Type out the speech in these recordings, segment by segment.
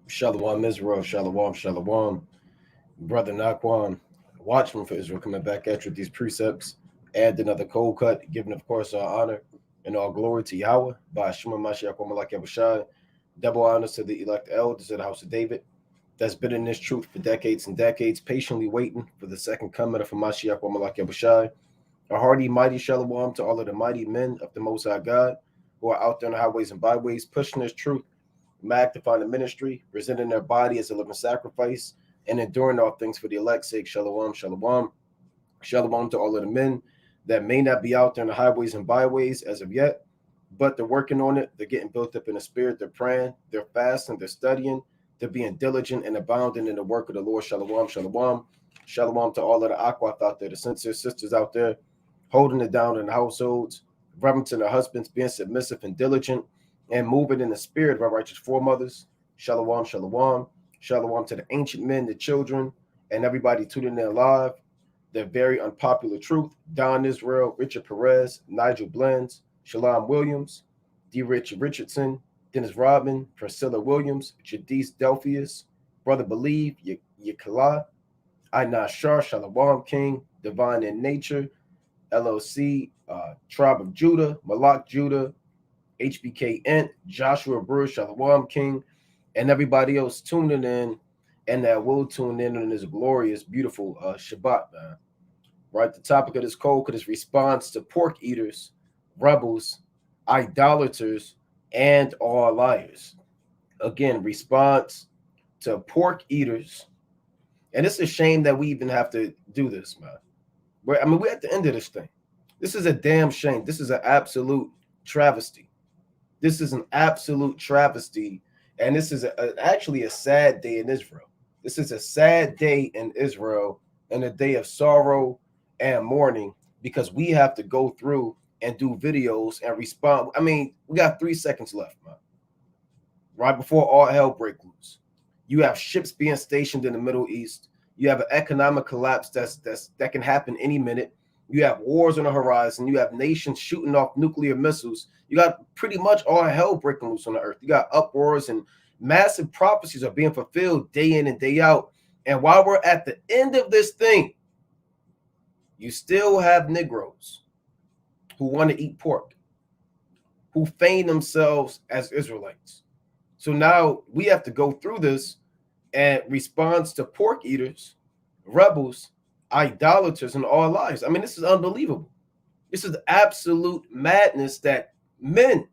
Shalom Israel, Shalom, Shalom. Brother Nakwan, Watchmen for Israel, coming back at you with these precepts and another cold cut, giving, of course, our honor and all glory to Yahweh by Shema Mashiach Malak Yahawashi. Double honors to the elect elders of the house of David that's been in this truth for decades and decades, patiently waiting for the second coming of Mashiach Malak Yahawashi. A hearty, mighty Shalom to all of the mighty men of the Most High God who are out there on the highways and byways, pushing this truth, magnifying the ministry, presenting their body as a living sacrifice, and enduring all things for the elect's sake. Shalom, shalom. Shalom to all of the men that may not be out there on the highways and byways as of yet, but they're working on it. They're getting built up in the spirit. They're praying, they're fasting, they're studying, they're being diligent and abounding in the work of the Lord. Shalom, shalom. Shalom to all of the Aquath out there, the sincere sisters out there, holding it down in the households, reverencing their husbands, being submissive and diligent, and moving in the spirit of our righteous foremothers. Shalom, shalom. Shalom to the ancient men, the children, and everybody tuning in live. The very unpopular truth. Don Israel, Richard Perez, Nigel Blends, Shalom Williams, D. Richard Richardson, Dennis Rodman, Priscilla Williams, Jadis Delphius, Brother Believe, Yakala, Aina Shar, Shalom King, Divine in Nature, LOC, Tribe of Judah, Malak Judah, HBK Ent, Joshua Brewer, Shalom King, and everybody else tuning in and that will tune in on this glorious, beautiful Shabbat, man. Right? The topic of this cold is response to pork eaters, rebels, idolaters, and all liars. Again, response to pork eaters. And it's a shame that we even have to do this, man. We're at the end of this thing. This is a damn shame. This is an absolute travesty. This is an absolute travesty. And this is actually a sad day in Israel. This is a sad day in Israel and a day of sorrow and mourning because we have to go through and do videos and respond. I mean, we got 3 seconds left, man. Right before all hell breaks loose. You have ships being stationed in the Middle East. You have an economic collapse that can happen any minute. You have wars on the horizon. You have nations shooting off nuclear missiles. You got pretty much all hell breaking loose on the earth. You got uproars and massive prophecies are being fulfilled day in and day out. And while we're at the end of this thing, you still have Negroes who want to eat pork, who feign themselves as Israelites. So now we have to go through this and respond to pork eaters, rebels, idolaters, and all liars. I mean, this is unbelievable. This is absolute madness that men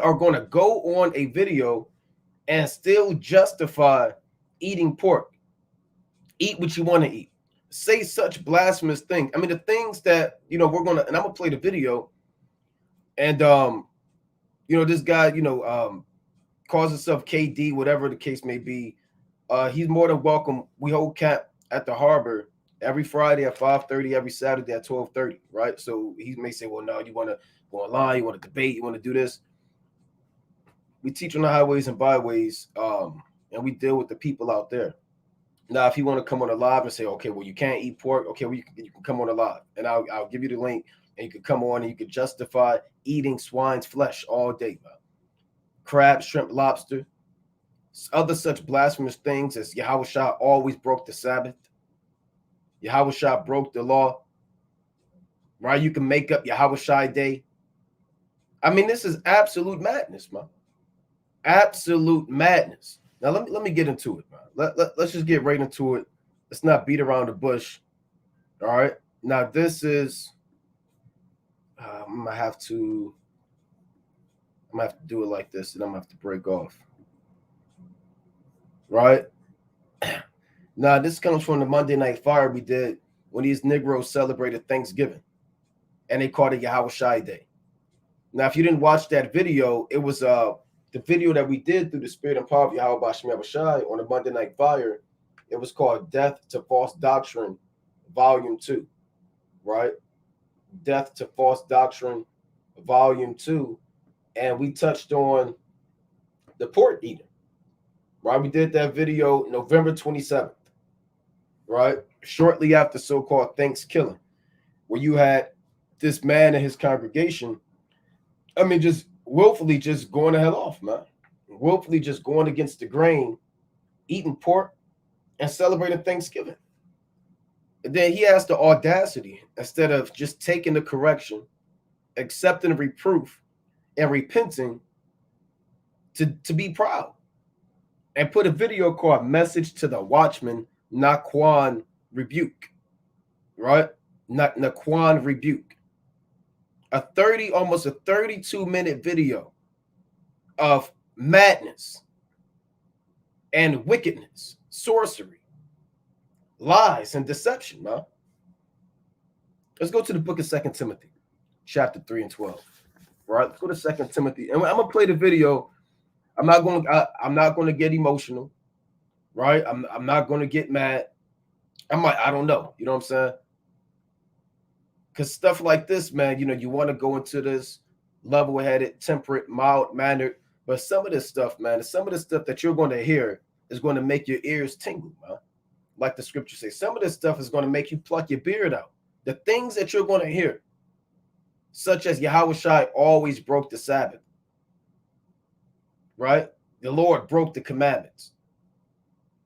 are going to go on a video and still justify eating pork. Eat what you want to eat. Say such blasphemous things. I mean, the things that, we're going to, and I'm going to play the video. And, this guy, calls himself KD, whatever the case may be. He's more than welcome. We hold camp at the harbor every Friday at 5:30, every Saturday at 12:30, right? So he may say, well, no, you want to go online, you want to debate, you want to do this. We teach on the highways and byways, and we deal with the people out there. Now, if you want to come on a live and say, okay, well, you can't eat pork, okay, well, you can come on a live, and I'll give you the link, and you can come on and you can justify eating swine's flesh all day, man. Crab, shrimp, lobster, other such blasphemous things as Yahawashi always broke the Sabbath. Yahawashi broke the law, right? You can make up Yahawashi Day. I mean, this is absolute madness, man. Absolute madness. Now, let me get into it, man. Let's just get right into it. Let's not beat around the bush. All right. Now, this is, I'm gonna have to do it like this, and I'm gonna have to break off. Right. Now, this comes from the Monday Night Fire we did when these Negroes celebrated Thanksgiving, and they called it Yahawashi Day. Now, if you didn't watch that video, it was the video that we did through the Spirit and Power of Yahawashi on the Monday Night Fire. It was called Death to False Doctrine, Volume 2, right? Death to False Doctrine, Volume 2. And we touched on the pork eating, right? We did that video November 27th, right? Shortly after so-called Thanksgiving, where you had this man and his congregation, just willfully just going the hell off, man. willfully just going against the grain, eating pork, and celebrating Thanksgiving. And then he has the audacity, instead of just taking the correction, accepting the reproof, and repenting, to be proud. And put a video called Message to the Watchmen, Naquan Rebuke. Right? Naquan Rebuke. Almost a 32-minute video of madness and wickedness, sorcery, lies, and deception, man. Let's go to the book of 2 Timothy, chapter 3 and 12. Right? Let's go to 2 Timothy. And I'm gonna play the video. I'm not going to get emotional, right? I'm not going to get mad. I don't know. You know what I'm saying? Because stuff like this, man, you want to go into this level-headed, temperate, mild-mannered. But some of this stuff, man, some of the stuff that you're going to hear is going to make your ears tingle, man. Like the scripture says, some of this stuff is going to make you pluck your beard out. The things that you're going to hear, such as Yahawashi always broke the Sabbath. Right? The Lord broke the commandments.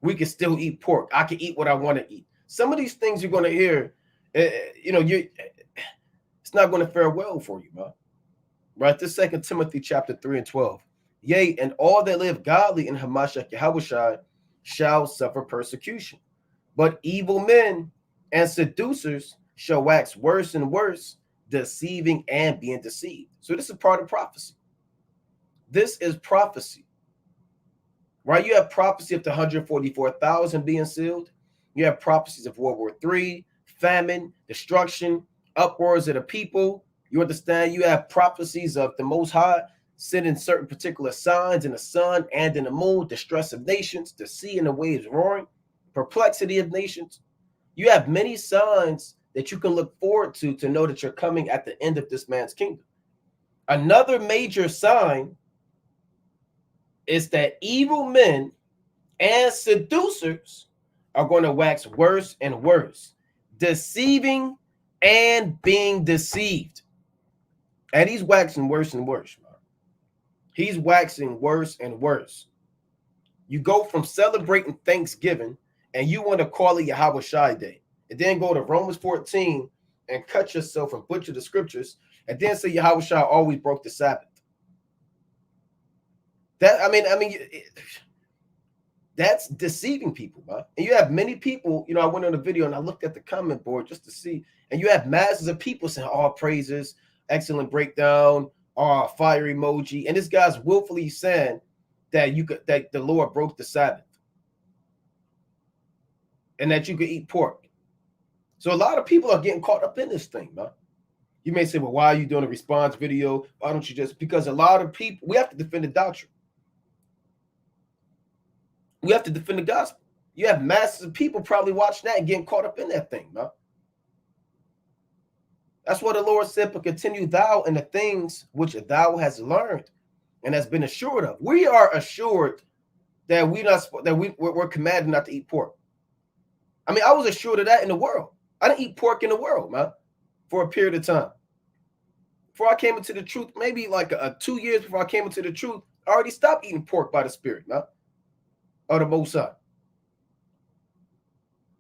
We can still eat pork. I can eat what I want to eat. Some of these things you're going to hear, it's not going to fare well for you, man. Right? This 2 Timothy chapter 3 and 12. Yea, and all that live godly in Hamashiach Yahawashi shall suffer persecution. But evil men and seducers shall wax worse and worse, deceiving and being deceived. So this is part of prophecy. This is prophecy, right? You have prophecy of the 144,000 being sealed. You have prophecies of World War III, famine, destruction, upwards of the people. You understand? You have prophecies of the Most High sending certain particular signs in the sun and in the moon, distress of nations, the sea and the waves roaring, perplexity of nations. You have many signs that you can look forward to know that you're coming at the end of this man's kingdom. Another major sign is that evil men and seducers are going to wax worse and worse, deceiving and being deceived. And he's waxing worse and worse, man. He's waxing worse and worse. You go from celebrating Thanksgiving and you want to call it Yahawashi Day, and then go to Romans 14 and cut yourself and butcher the scriptures, and then say Yahawashi always broke the Sabbath. That's deceiving people, man. And you have many people, I went on a video and I looked at the comment board just to see, and you have masses of people saying all praises, excellent breakdown, fire emoji, and this guy's willfully saying that the Lord broke the Sabbath and that you could eat pork. So a lot of people are getting caught up in this thing, man. You may say, well, why are you doing a response video? Why don't you just, because a lot of people, we have to defend the doctrine. We have to defend the gospel. You have masses of people probably watching that and getting caught up in that thing, man. That's what the Lord said, but continue thou in the things which thou hast learned and has been assured of. We are assured that we're commanded not to eat pork. I was assured of that in the world. I didn't eat pork in the world, man, for a period of time. Before I came into the truth, maybe like 2 years before I came into the truth, I already stopped eating pork by the Spirit, man, of the Most High.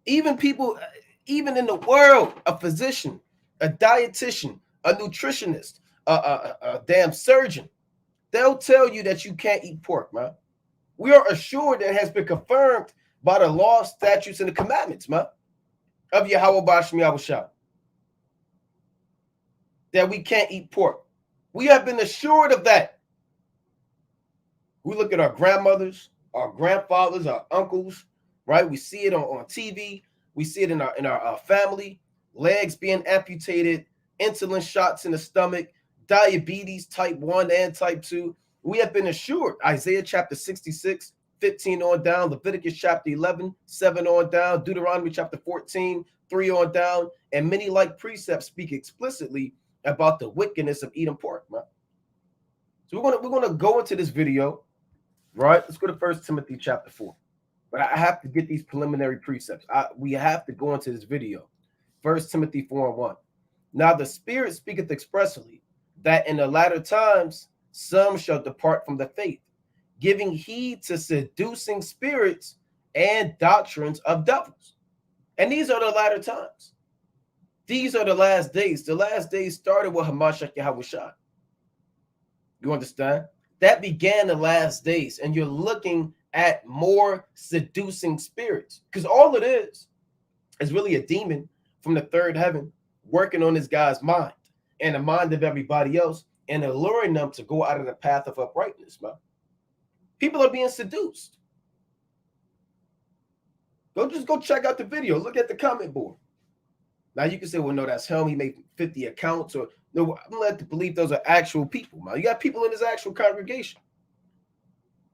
Even people, even in the world, a physician, a dietitian, a nutritionist, a damn surgeon, they'll tell you that you can't eat pork, man. We are assured that it has been confirmed by the law, statutes, and the commandments, man, of Yahawashi, that we can't eat pork. We have been assured of that. We look at our grandmothers, our grandfathers, our uncles, right? We see it on TV. We see it in our family. Legs being amputated, insulin shots in the stomach, diabetes type 1 and type 2. We have been assured. Isaiah chapter 66, 15 on down, Leviticus chapter 11, 7 on down, Deuteronomy chapter 14, 3 on down, and many like precepts speak explicitly about the wickedness of eating pork, man. So we're gonna go into this video, right? Let's go to 1 Timothy chapter 4. But I have to get these preliminary precepts. We have to go into this video. 1 Timothy 4 and 1. Now the Spirit speaketh expressly that in the latter times some shall depart from the faith, giving heed to seducing spirits and doctrines of devils. And these are the latter times. These are the last days. The last days started with Hamashiach Yahawashi. You understand? That began the last days, and you're looking at more seducing spirits, because all it is really a demon from the third heaven working on this guy's mind and the mind of everybody else and alluring them to go out of the path of uprightness, man. People are being seduced. Just go check out the video. Look at the comment board. Now you can say, well, no, that's him. He made 50 accounts. Or no, I'm led to believe those are actual people, man. You got people in this actual congregation.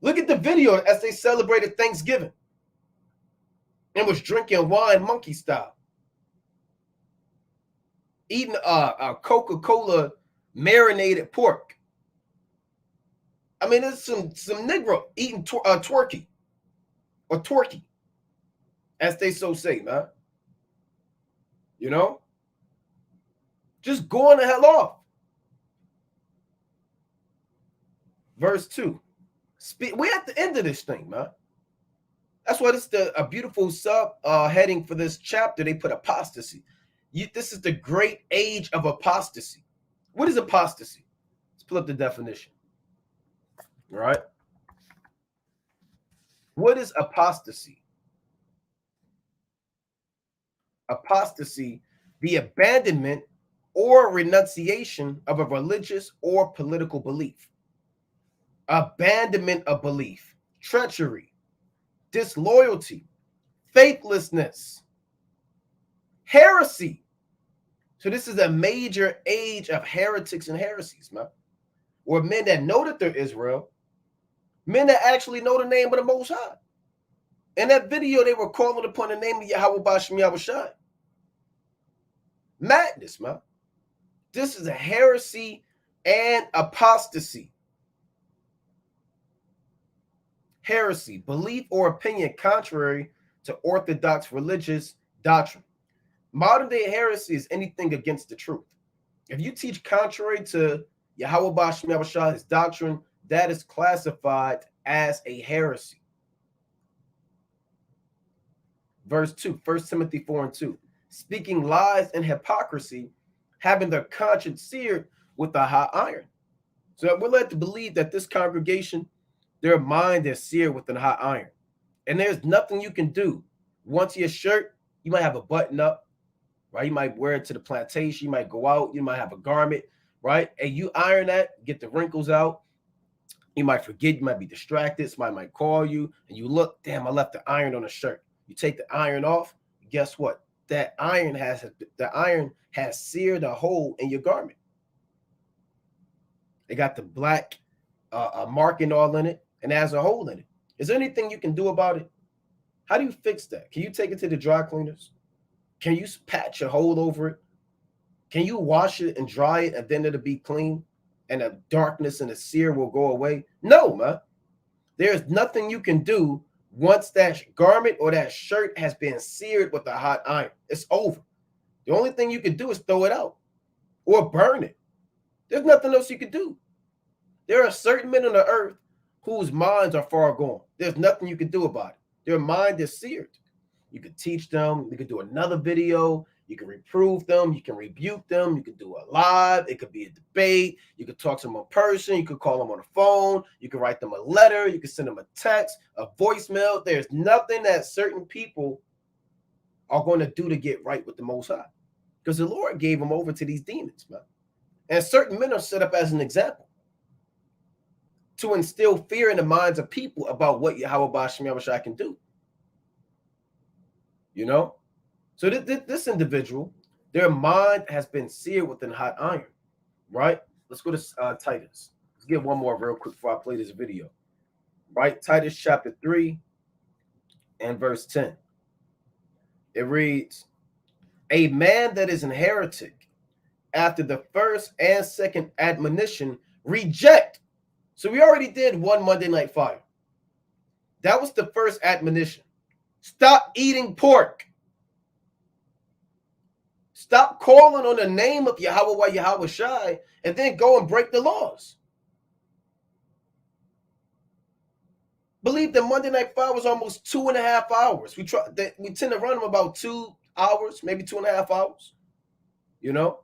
Look at the video as they celebrated Thanksgiving and was drinking wine monkey style, eating a Coca-Cola marinated pork. I mean, there's some Negro eating twerky, or twerky, as they so say, man. You know, just going the hell off. Verse 2. We're at the end of this thing, man. That's why this is a beautiful sub heading for this chapter. They put apostasy. This is the great age of apostasy. What is apostasy? Let's pull up the definition. All right. What is apostasy? Apostasy, the abandonment or renunciation of a religious or political belief. Abandonment of belief, treachery, disloyalty, faithlessness, heresy. So this is a major age of heretics and heresies, man. Or men that know that they're Israel, men that actually know the name of the Most High. In that video, they were calling upon the name of Yahawashi. Madness, man. This is a heresy and apostasy. Heresy, belief or opinion contrary to orthodox religious doctrine. Modern day heresy is anything against the truth. If you teach contrary to Yahawashi's doctrine, that is classified as a heresy. Verse 2, 1 Timothy 4:2. Speaking lies and hypocrisy, having their conscience seared with a hot iron. So we're led to believe that this congregation, their mind is seared with a hot iron. And there's nothing you can do. Once your shirt, you might have a button up, right? You might wear it to the plantation. You might go out. You might have a garment, right? And you iron that, get the wrinkles out. You might forget. You might be distracted. Somebody might call you, and you look, damn, I left the iron on the shirt. You take the iron off. Guess what? That iron has seared a hole in your garment. It got the black marking all in it, and has a hole in it. Is there anything you can do about it? How do you fix that? Can you take it to the dry cleaners? Can you patch a hole over it? Can you wash it and dry it, and then it'll be clean, and the darkness and the sear will go away? No, man. There's nothing you can do once that garment or that shirt has been seared with a hot iron. It's over. The only thing you can do is throw it out or burn it. There's nothing else you can do. There are certain men on the earth whose minds are far gone. There's nothing you can do about it. Their mind is seared. You could teach them. You could do another video. You can reprove them. You can rebuke them. You could do a live. It could be a debate. You could talk to them in person. You could call them on the phone. You could write them a letter. You could send them a text, a voicemail. There's nothing that certain people are going to do to get right with the Most High, because the Lord gave them over to these demons, man. And certain men are set up as an example to instill fear in the minds of people about what Yahawashi can do. You know? So this individual, their mind has been seared with a hot iron, right? Let's go to Titus. Let's get one more real quick before I play this video, right? Titus chapter 3 and verse 10. It reads, a man that is an heretic after the first and second admonition reject. So we already did one Monday Night Fire. That was the first admonition. Stop eating pork. Stop calling on the name of Yahawashi and then go and break the laws. Believe that Monday Night Five was almost 2.5 hours. We tend to run them about 2 hours, maybe 2.5 hours. You know,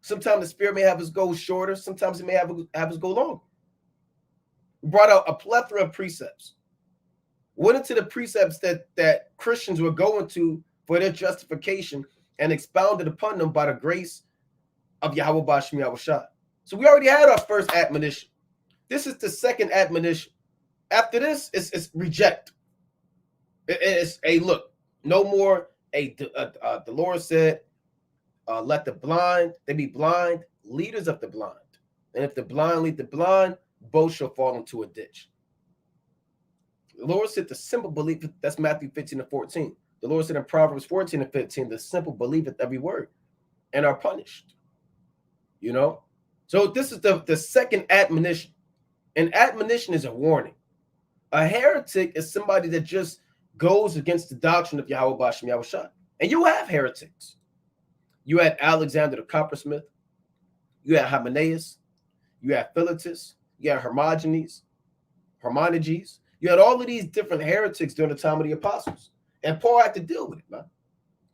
sometimes the Spirit may have us go shorter. Sometimes it may have us go longer. We brought out a plethora of precepts. Went into the precepts that Christians were going to for their justification and expounded upon them by the grace of Yahawashi. So we already had our first admonition. This is the second admonition. After this, it's reject. It's a look, no more. The Lord said, let the blind, they be blind, leaders of the blind. And if the blind lead the blind, both shall fall into a ditch. The Lord said the simple belief, that's Matthew 15-14. The Lord said in Proverbs 14-15, the simple believeth every word and are punished. You know? So this is the second admonition. An admonition is a warning. A heretic is somebody that just goes against the doctrine of Yahawashi. And you have heretics. You had Alexander the coppersmith. You had Hymenaeus. You had Philetus. You had Hermogenes. You had all of these different heretics during the time of the apostles. And Paul had to deal with it, man.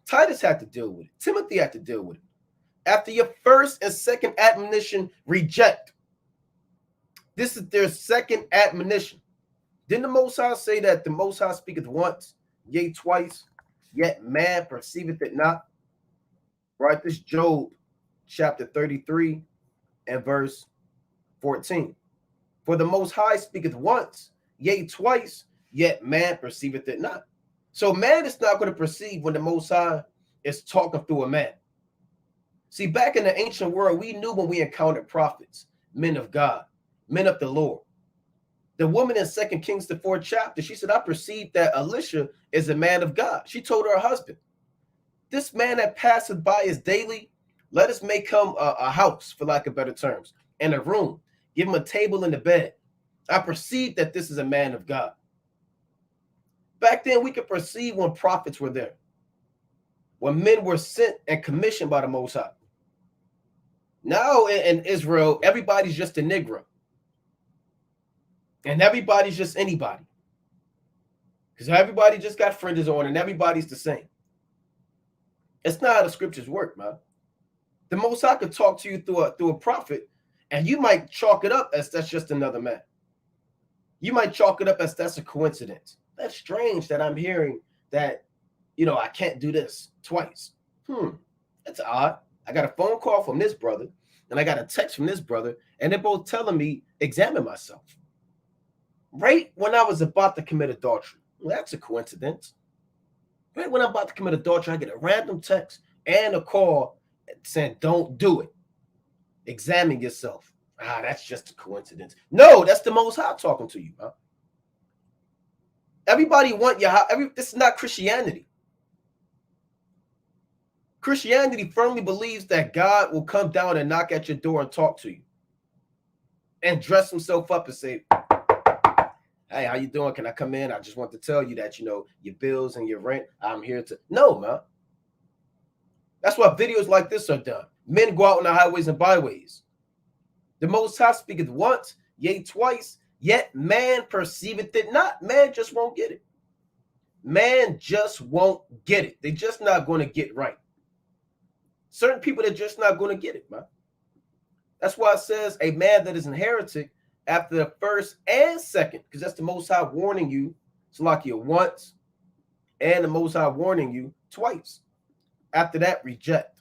Titus had to deal with it. Timothy had to deal with it. After your first and second admonition, reject. This is their second admonition. Didn't the Most High say that the Most High speaketh once, yea, twice, yet man perceiveth it not? Right? This Job chapter 33 and verse 14. For the Most High speaketh once, yea, twice, yet man perceiveth it not. So man is not going to perceive when the Most High is talking through a man. See, back in the ancient world, we knew when we encountered prophets, men of God, men of the Lord. The woman in 2 Kings, the 4th chapter, she said, I perceived that Elisha is a man of God. She told her husband, this man that passeth by us daily, let us make him a house, for lack of better terms, and a room. Give him a table and a bed. I perceived that this is a man of God. Back then, we could perceive when prophets were there, when men were sent and commissioned by the Most High. Now in Israel, everybody's just a Negro. And everybody's just anybody. Because everybody just got fringes on and everybody's the same. It's not how the scriptures work, man. The Most High could talk to you through a prophet, and you might chalk it up as that's just another man. You might chalk it up as that's a coincidence. That's strange that I'm hearing that, I can't do this twice. That's odd. I got a phone call from this brother, and I got a text from this brother, and they're both telling me, examine myself. Right when I was about to commit adultery. Well, that's a coincidence. Right when I'm about to commit adultery, I get a random text and a call saying, don't do it. Examine yourself. That's just a coincidence. No, that's the Most High talking to you, huh? Everybody want this is not Christianity. Christianity firmly believes that God will come down and knock at your door and talk to you and dress himself up and say, hey, how you doing? Can I come in? I just want to tell you that, your bills and your rent, I'm here to. No, man. That's why videos like this are done. Men go out on the highways and byways. The Most High speaketh once, yea, twice, yet man perceiveth it not. Man just won't get it. Man just won't get it. They're just not going to get right. Certain people are just not going to get it, man. That's why it says a man that is a heretic after the first and second, because that's the Most High warning you, Salakia, once, and the Most High warning you twice. After that, reject.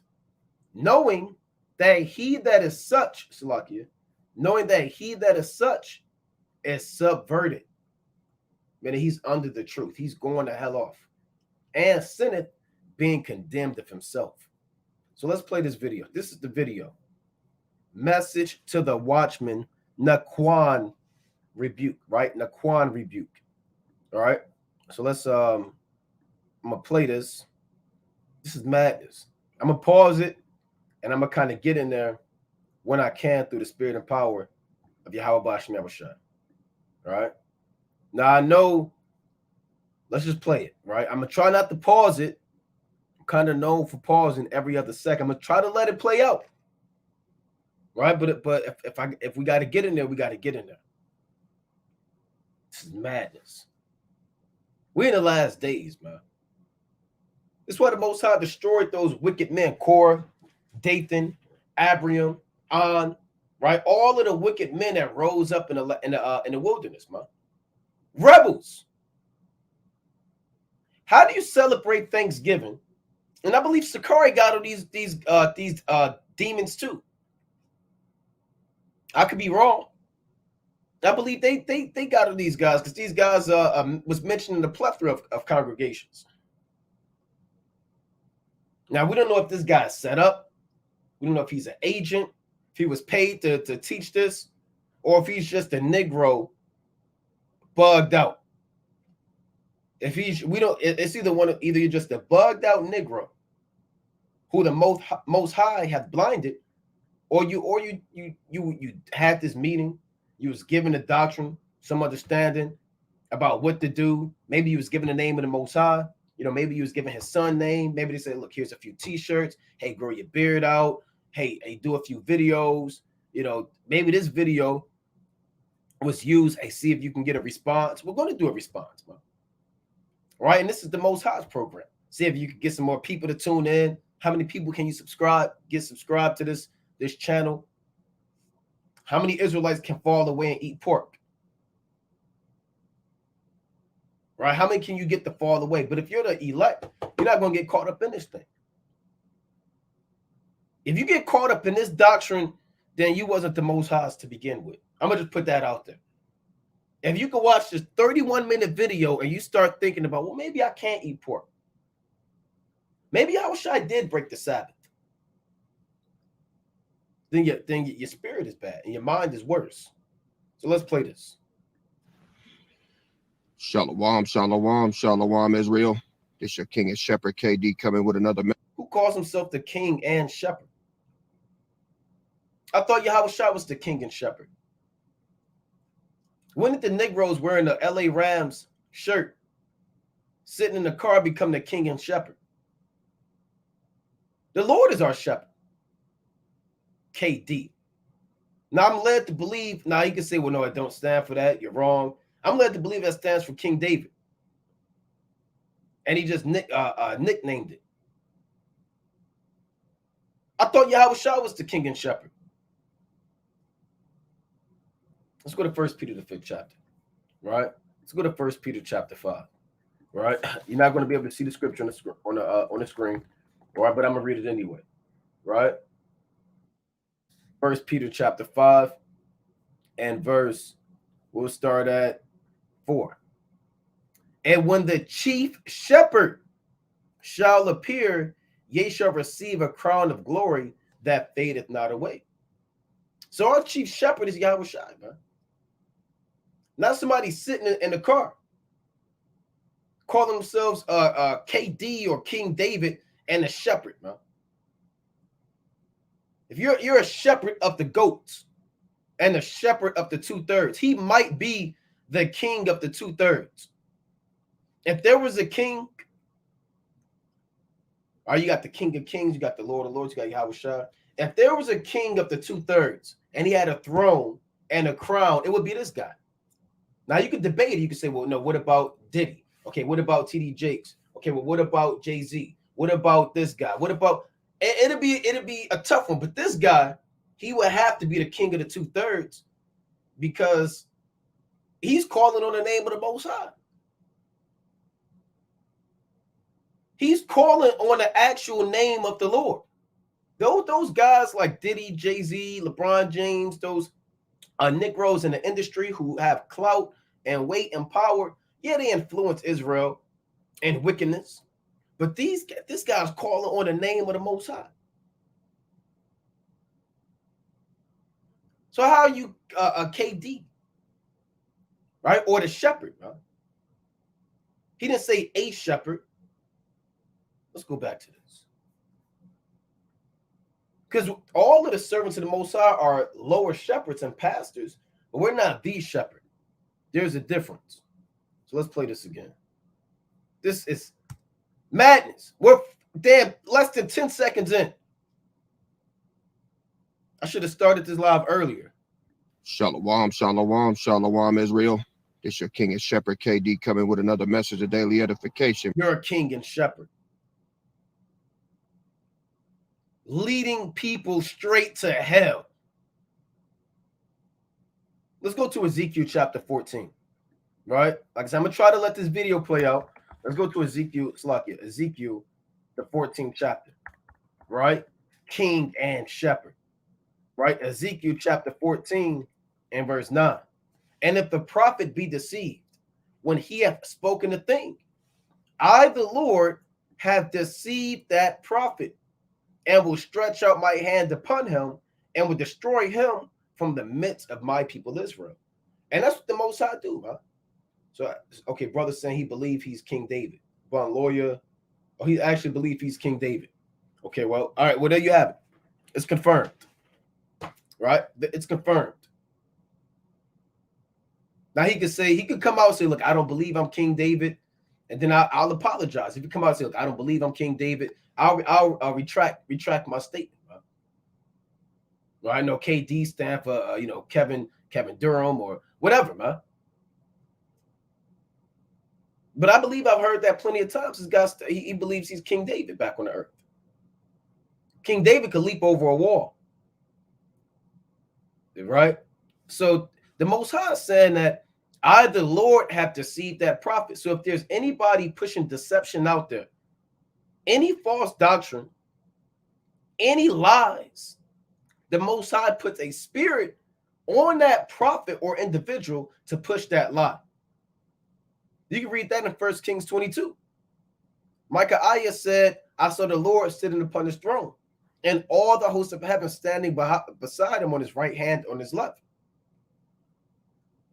Knowing that he that is such, Salakia, knowing that he that is such is subverted, meaning he's under the truth. He's going to hell off. And sinneth, being condemned of himself. So let's play this video. This is the video. Message to the Watchmen, Naquan rebuke, right? Naquan rebuke. All right. So let's I'm gonna play this. This is madness. I'm gonna pause it and I'm gonna kind of get in there when I can through the spirit and power of Yahawashi. All right. Now I know, let's just play it, right? I'm gonna try not to pause it. I'm kind of known for pausing every other second. I'm gonna try to let it play out. Right, but if we got to get in there, we got to get in there. This is madness. We're in the last days, man. That's why the Most High destroyed those wicked men, Korah, Dathan, Abiram, On, right? All of the wicked men that rose up in the wilderness, man. Rebels. How do you celebrate Thanksgiving? And I believe Sakari got all these demons too. I could be wrong. I believe they got all these guys because these guys was mentioned in the plethora of congregations. Now we don't know if this guy's set up. We don't know if he's an agent, if he was paid to teach this, or if he's just a Negro bugged out. If he's, we don't, it's either one, either you're just a bugged out Negro who the most high have blinded, or you had this meeting, you was given a doctrine, some understanding about what to do. Maybe you was given the name of the Most High. You know, maybe you was given his son name. Maybe they said, look, here's a few t-shirts. Hey, grow your beard out. Hey, do a few videos. You know, maybe this video was used. Hey, see if you can get a response. We're going to do a response, man. Right? And this is the Most High's program. See if you can get some more people to tune in. How many people can you get subscribed to this channel? How many Israelites can fall away and eat pork? Right? How many can you get to fall away? But if you're the elect, you're not going to get caught up in this thing. If you get caught up in this doctrine, then you wasn't the Most High's to begin with. I'm going to just put that out there. If you can watch this 31-minute video and you start thinking about, well, maybe I can't eat pork. Maybe Yahawashi did break the Sabbath. Then your spirit is bad and your mind is worse. So let's play this. Shalom, shalom, shalom, Israel. This your king and shepherd, KD, coming with another. Who calls himself the king and shepherd? I thought Yahawashi was the king and shepherd. When did the Negroes wearing the LA Rams shirt, sitting in the car, become the king and shepherd? The Lord is our shepherd. KD. Now I'm led to believe, now you can say, well, no, it don't stand for that. You're wrong. I'm led to believe that stands for King David. And he just nicknamed it. I thought Yahawashi was the king and shepherd. Let's go to 1 Peter, the 5th chapter. Right? Let's go to 1 Peter chapter 5. Right? You're not going to be able to see the scripture on the screen. All right, but I'm going to read it anyway. Right? 1 Peter chapter 5 and verse, we'll start at 4. And when the chief shepherd shall appear, ye shall receive a crown of glory that fadeth not away. So our chief shepherd is Yahawashi, man. Not somebody sitting in the car, calling themselves KD or King David and a shepherd, man. If you're a shepherd of the goats and a shepherd of the 2/3, he might be the king of the 2/3. If there was a king, you got the King of Kings, you got the Lord of Lords, you got Yahawashi. If there was a king of the 2/3 and he had a throne and a crown, it would be this guy. Now you could debate it. You could say, well, no, what about Diddy? Okay, what about TD Jakes? Okay, well, what about Jay-Z? What about this guy? What about, it'll be a tough one, but this guy, he would have to be the king of the 2/3 because he's calling on the name of the Most High. He's calling on the actual name of the Lord. Those guys like Diddy, Jay-Z, LeBron James, those Negroes in the industry who have clout and weight and power, yeah, they influence Israel and wickedness. But this guy's calling on the name of the Most High. So how are you a KD, right? Or the shepherd, right? He didn't say a shepherd. Let's go back to this. Because all of the servants of the Most High are lower shepherds and pastors, but we're not the shepherd. There's a difference. So let's play this again. This is madness. We're less than 10 seconds in. I should have started this live earlier. Shalom, shalom, shalom, Israel. This your king and shepherd KD coming with another message of daily edification. You're a king and shepherd, leading people straight to hell. Let's go to Ezekiel chapter 14, right? Like I said, I'm going to try to let this video play out. Let's go to Ezekiel, the 14th chapter, right? King and shepherd, right? Ezekiel chapter 14 and verse 9. And if the prophet be deceived, when he hath spoken a thing, I, the Lord, have deceived that prophet, and will stretch out my hand upon him, and will destroy him from the midst of my people Israel. And that's what the Most High do, huh? So, okay, brother saying he believes he's King David. One lawyer, he actually believes he's King David. Okay, well, all right, well, there you have it. It's confirmed, right? It's confirmed. Now he could come out and say, look, I don't believe I'm King David, and then I'll apologize. If you come out and say, look, I don't believe I'm King David, I'll retract my statement. Well, I know KD stand for Kevin Durham or whatever, man. But I believe I've heard that plenty of times. This guy he believes he's King David back on the earth. King David could leap over a wall, right? So the Most High is saying that I, the Lord, have deceived that prophet. So if there's anybody pushing deception out there, any false doctrine, any lies, the Most High puts a spirit on that prophet or individual to push that lie. You can read that in 1 Kings 22. Micaiah said, I saw the Lord sitting upon his throne, and all the hosts of heaven standing beside him on his right hand, on his left.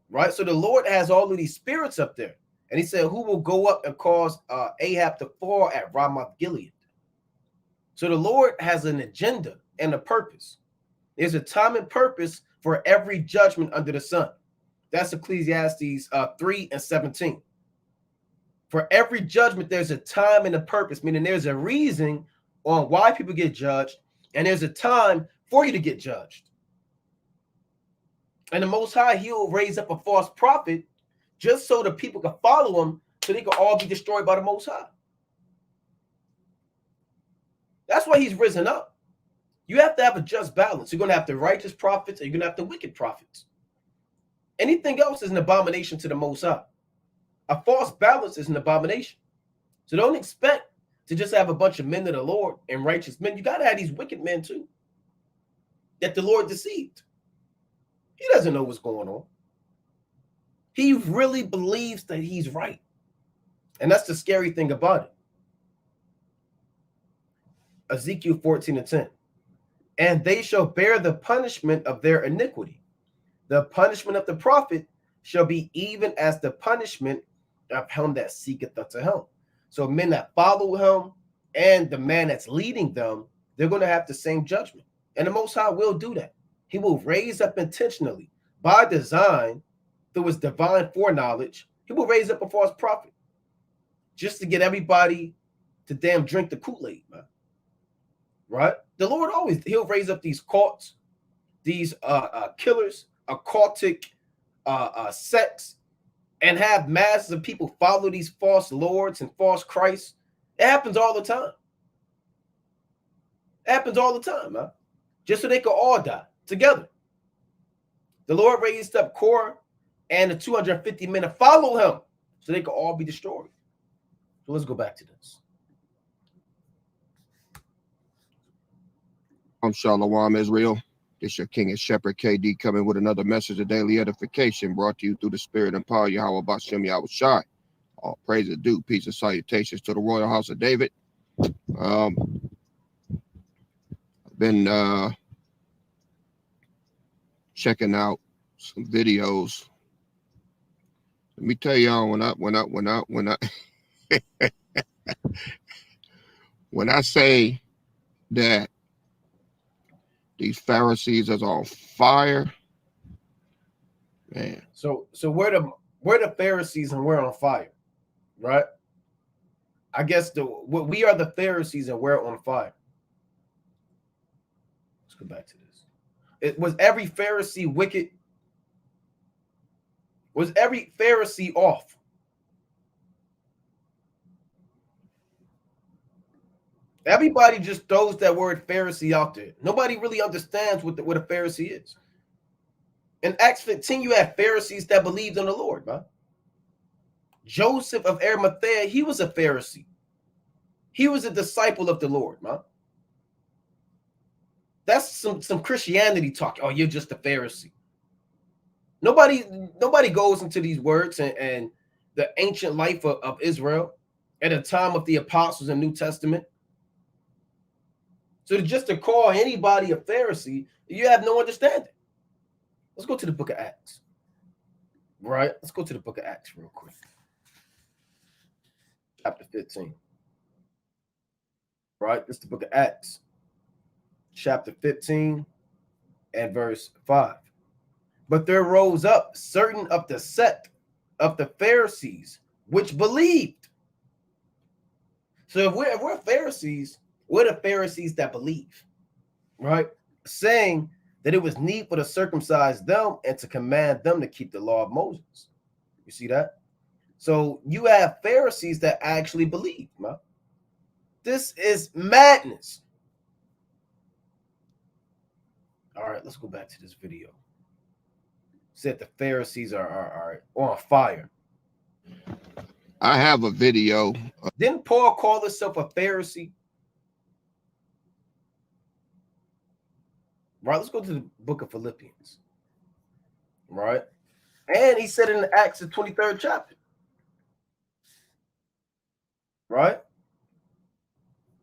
Right? So the Lord has all of these spirits up there. And he said, who will go up and cause Ahab to fall at Ramoth Gilead? So the Lord has an agenda and a purpose. There's a time and purpose for every judgment under the sun. That's Ecclesiastes 3:17. For every judgment, there's a time and a purpose, meaning there's a reason on why people get judged, and there's a time for you to get judged. And the Most High, he'll raise up a false prophet just so the people can follow him, so they can all be destroyed by the Most High. That's why he's risen up. You have to have a just balance. You're going to have the righteous prophets, and you're going to have the wicked prophets. Anything else is an abomination to the Most High. A false balance is an abomination. So don't expect to just have a bunch of men of the Lord and righteous men. You got to have these wicked men too, that the Lord deceived. He doesn't know what's going on. He really believes that he's right. And that's the scary thing about it. Ezekiel 14:10. And they shall bear the punishment of their iniquity. The punishment of the prophet shall be even as the punishment of him that seeketh unto him. So men that follow him and the man that's leading them, they're going to have the same judgment. And the Most High will do that. He will raise up intentionally, by design, through his divine foreknowledge, he will raise up a false prophet just to get everybody to damn drink the Kool-Aid, man. Right? The Lord he'll raise up these cults, these killers, occultic sects, and have masses of people follow these false lords and false Christs. It happens all the time. It happens all the time, man. Just so they can all die together. The Lord raised up Korah and the 250 men to follow him so they could all be destroyed. So let's go back to this. Shalom, Israel. This your king and shepherd KD coming with another message of daily edification brought to you through the spirit and power of Yahawashi. All praise is due. Peace and salutations to the royal house of David. I've been checking out some videos. Let me tell y'all, when I say that these Pharisees is on fire, man. So we're the Pharisees and we're on fire, right? I guess we are the Pharisees and we're on fire. Let's go back to this. Was every Pharisee wicked? Was every Pharisee off? Everybody just throws that word Pharisee out there. Nobody really understands what a Pharisee is. In Acts 15, you have Pharisees that believed in the Lord, man. Joseph of Arimathea, he was a Pharisee. He was a disciple of the Lord, man. That's some Christianity talk. Oh, you're just a Pharisee. Nobody goes into these words and the ancient life of Israel at the time of the apostles in New Testament. So just to call anybody a Pharisee, you have no understanding. Let's go to the book of Acts. Right? Let's go to the book of Acts real quick. Chapter 15. Right? This is the book of Acts. Chapter 15 and verse 5. But there rose up certain of the sect of the Pharisees which believed. So if we're Pharisees, we're the Pharisees that believe, right? Saying that it was needful to circumcise them and to command them to keep the law of Moses. You see that? So you have Pharisees that actually believe, man. This is madness. All right, let's go back to this video. Said the Pharisees are on fire. I have a video. Didn't Paul call himself a Pharisee? Right, let's go to the book of Philippians. Right, and he said in Acts, the 23rd chapter. Right,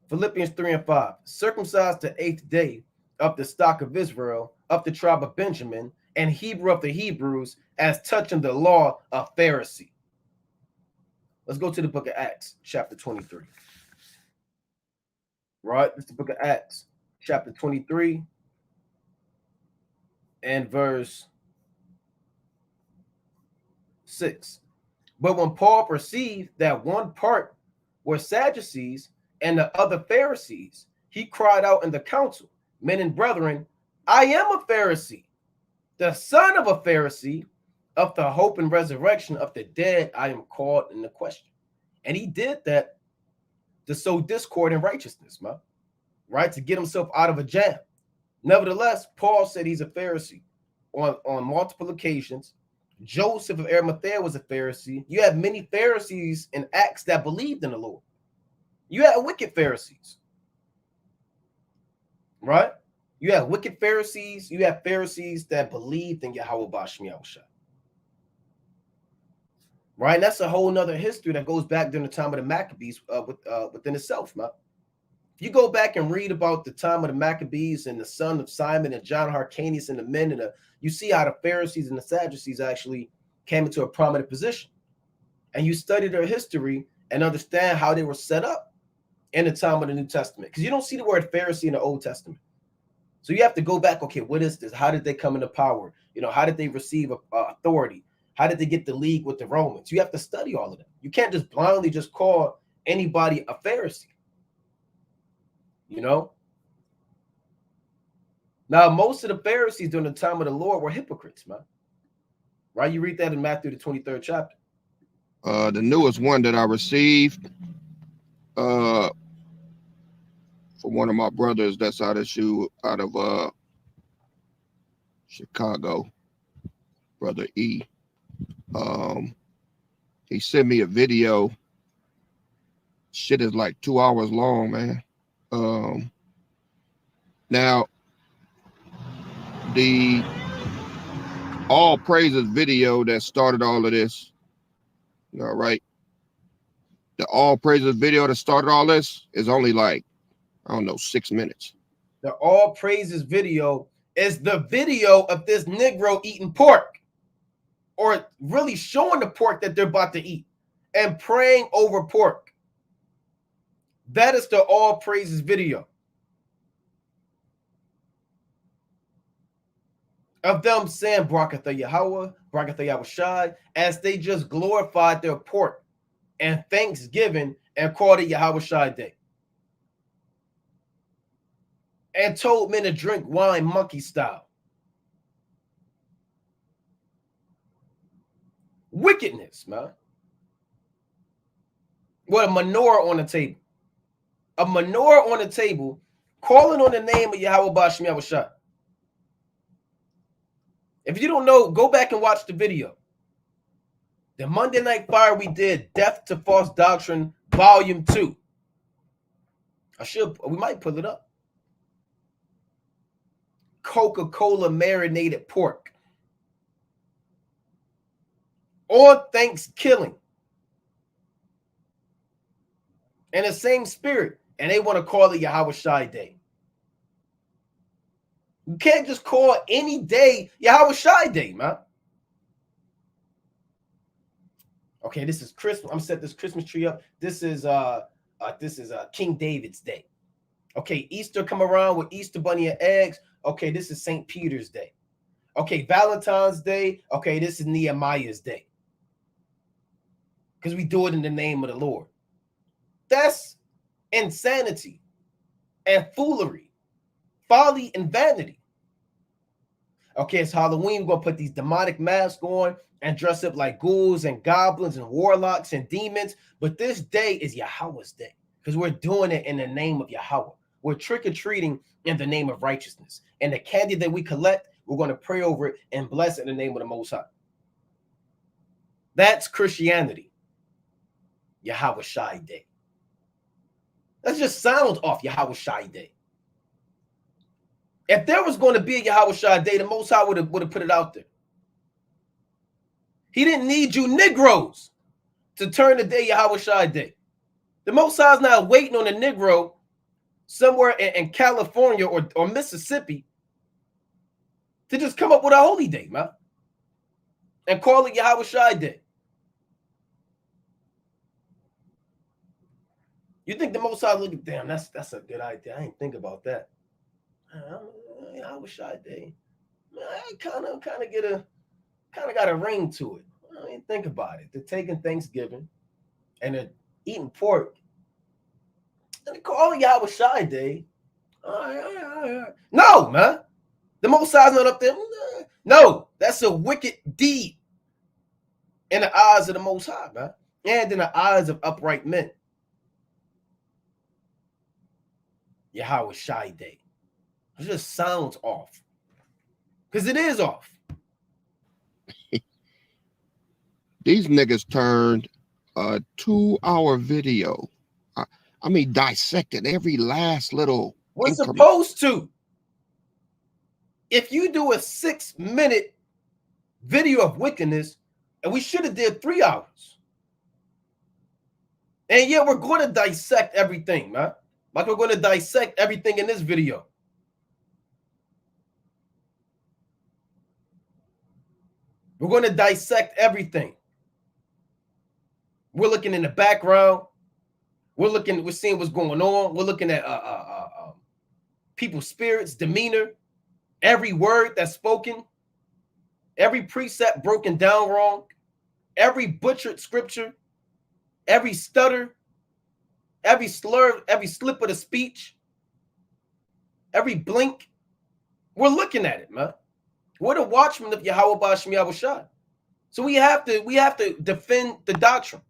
Philippians 3 and 5. Circumcised the 8th day of the stock of Israel, of the tribe of Benjamin, and Hebrew of the Hebrews, as touching the law of Pharisee. Let's go to the book of Acts, chapter 23. Right, this is the book of Acts, chapter 23, and verse 6. But when Paul perceived that one part were Sadducees and the other Pharisees, he cried out in the council, men and brethren, I am a Pharisee, the son of a Pharisee. Of the hope and resurrection of the dead, I am called in the question. And he did that to sow discord and righteousness, man, right? To get himself out of a jam. Nevertheless, Paul said he's a Pharisee on multiple occasions. Joseph of Arimathea was a Pharisee. You have many Pharisees in Acts that believed in the Lord. You have wicked Pharisees, right? You have wicked Pharisees. You have Pharisees that believed in Yahawashi. Right, and that's a whole nother history that goes back during the time of the Maccabees within itself, man. If you go back and read about the time of the Maccabees and the son of Simon and John Hyrcanus and the men, and you see how the Pharisees and the Sadducees actually came into a prominent position. And you study their history and understand how they were set up in the time of the New Testament. Because you don't see the word Pharisee in the Old Testament. So you have to go back, okay, what is this? How did they come into power? You know, how did they receive authority? How did they get the league with the Romans? You have to study all of that. You can't just blindly just call anybody a Pharisee. You know? Now, most of the Pharisees during the time of the Lord were hypocrites, man. Right? You read that in Matthew, the 23rd chapter. The newest one that I received from one of my brothers that's out of Chicago, Brother E. He sent me a video. Shit is like 2 hours long, man. Now the all praises video that started all of this, all right, the all praises video that started all this is only like, I don't know, 6 minutes. The all praises video is the video of this Negro eating pork, or really showing the pork that they're about to eat and praying over pork. That is the all praises video of them saying Barakatha Yahweh, Barakatha Yahawashi, as they just glorified their pork and Thanksgiving and called it Yahawashi Day. And told men to drink wine monkey style. Wickedness, man. What a menorah on the table. A menorah on the table, calling on the name of Yahawashi. If you don't know, go back and watch the video. The Monday Night Fire we did, Death to False Doctrine, Volume 2. We might pull it up. Coca-Cola marinated pork. On Thanksgiving. In the same spirit. And they want to call it Yahawashi Day. You can't just call any day Yahawashi Day, man. Okay, this is Christmas. I'm gonna set this Christmas tree up. This is King David's Day. Okay, Easter come around with Easter bunny and eggs. Okay, this is St. Peter's Day. Okay, Valentine's Day. Okay, this is Nehemiah's Day. Because we do it in the name of the Lord. That's insanity and foolery, folly and vanity. Okay, it's Halloween. We're going to put these demonic masks on and dress up like ghouls and goblins and warlocks and demons. But this day is Yahweh's day because we're doing it in the name of Yahweh. We're trick-or-treating in the name of righteousness. And the candy that we collect, we're going to pray over it and bless it in the name of the Most High. That's Christianity. Yahawashi Day. That just sounds off Yahawashi Day. If there was going to be a Yahawashi Day, the Most High would have put it out there. He didn't need you Negroes to turn the day Yahawashi Day. The Most High is not waiting on a Negro somewhere in California or Mississippi to just come up with a holy day, man, and call it Yahawashi Day. You think the Most High look at, damn, that's a good idea. I didn't think about that. Yahawashi Day. I kind of got a ring to it. I didn't think about it. They're taking Thanksgiving and they're eating pork. And they call it Yahawashi Day. No, man. The Most High's not up there. No, that's a wicked deed in the eyes of the Most High, man, and in the eyes of upright men. Yahawashi Day. It just sounds off. Because it is off. These niggas turned a 2-hour video. I mean, dissected every last little. We're increment. Supposed to. If you do a 6-minute video of wickedness, and we should have did 3 hours. And yeah, we're going to dissect everything, man. Like we're going to dissect everything in this video. We're going to dissect everything. We're looking in the background. We're seeing what's going on. We're looking at people's spirits, demeanor, every word that's spoken, every precept broken down wrong, every butchered scripture, every stutter, every slur, every slip of the speech, every blink. We're looking at it, man. We're the watchmen of Yahawashi. So we have to defend the doctrine.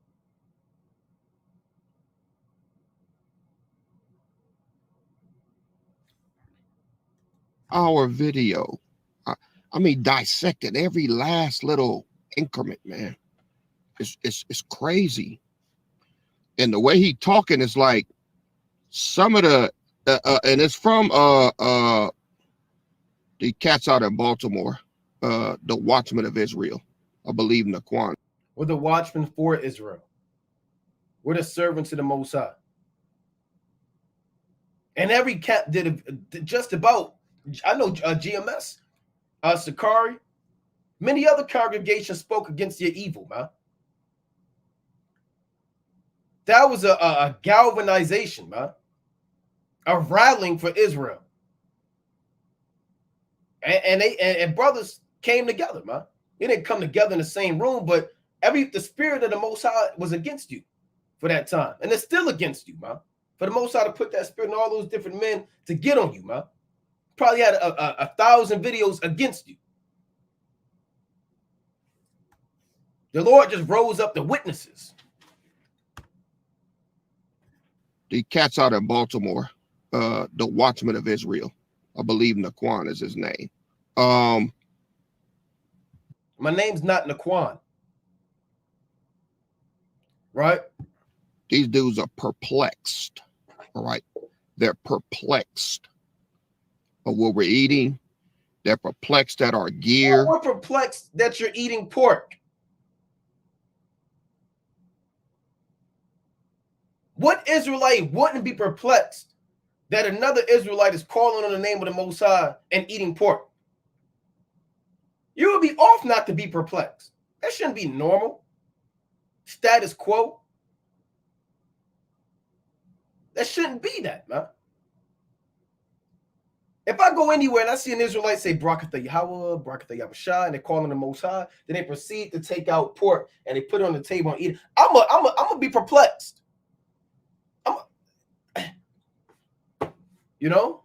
Our video. I mean, dissected every last little increment, man. It's crazy. And the way he talking is like some of the and it's from the cats out in Baltimore, the Watchmen of Israel, I believe in the Quan. We're the watchmen for Israel. We're the servants of the Most High. And every cat did just about. I know GMS, Sakari, many other congregations spoke against your evil, man. That was a galvanization, man. A rallying for Israel. And brothers came together, man. They didn't come together in the same room, but the spirit of the Most High was against you for that time. And it's still against you, man. For the Most High to put that spirit in all those different men to get on you, man. Probably had 1,000 videos against you. The Lord just rose up the witnesses. The cat's out in Baltimore, the Watchmen of Israel. I believe Naquan is his name. My name's not Naquan. Right? These dudes are perplexed. All right. They're perplexed of what we're eating. They're perplexed at our gear. We're perplexed that you're eating pork. What Israelite wouldn't be perplexed that another Israelite is calling on the name of the Most High and eating pork? You would be off not to be perplexed. That shouldn't be normal. Status quo. That shouldn't be that, man. If I go anywhere and I see an Israelite say Barakatha Yahweh, Barakatha Yahawashi, and they're calling the Most High, then they proceed to take out pork and they put it on the table and eat it, I'm gonna be perplexed. You know,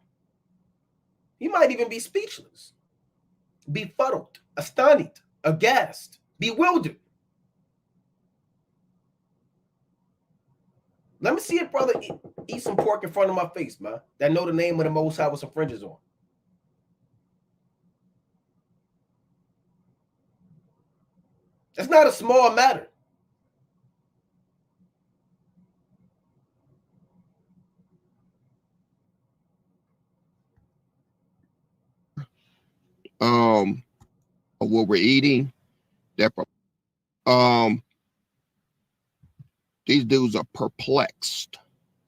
he might even be speechless, befuddled, astonished, aghast, bewildered. Let me see a brother eat some pork in front of my face, man, that know the name of the Most High with some fringes on. That's not a small matter. Of what we're eating. They're these dudes are perplexed.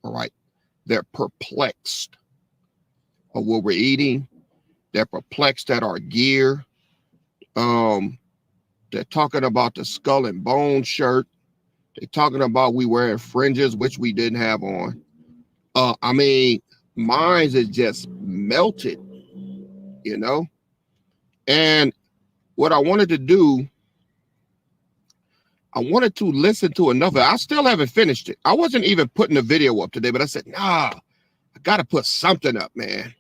All right. They're perplexed of what we're eating. They're perplexed at our gear. They're talking about the skull and bone shirt. They're talking about we wearing fringes, which we didn't have on. I mean, mine is just melted, you know? And what I wanted to do, I wanted to listen to another. I still haven't finished it. I wasn't even putting the video up today, but I said, nah, I got to put something up, man.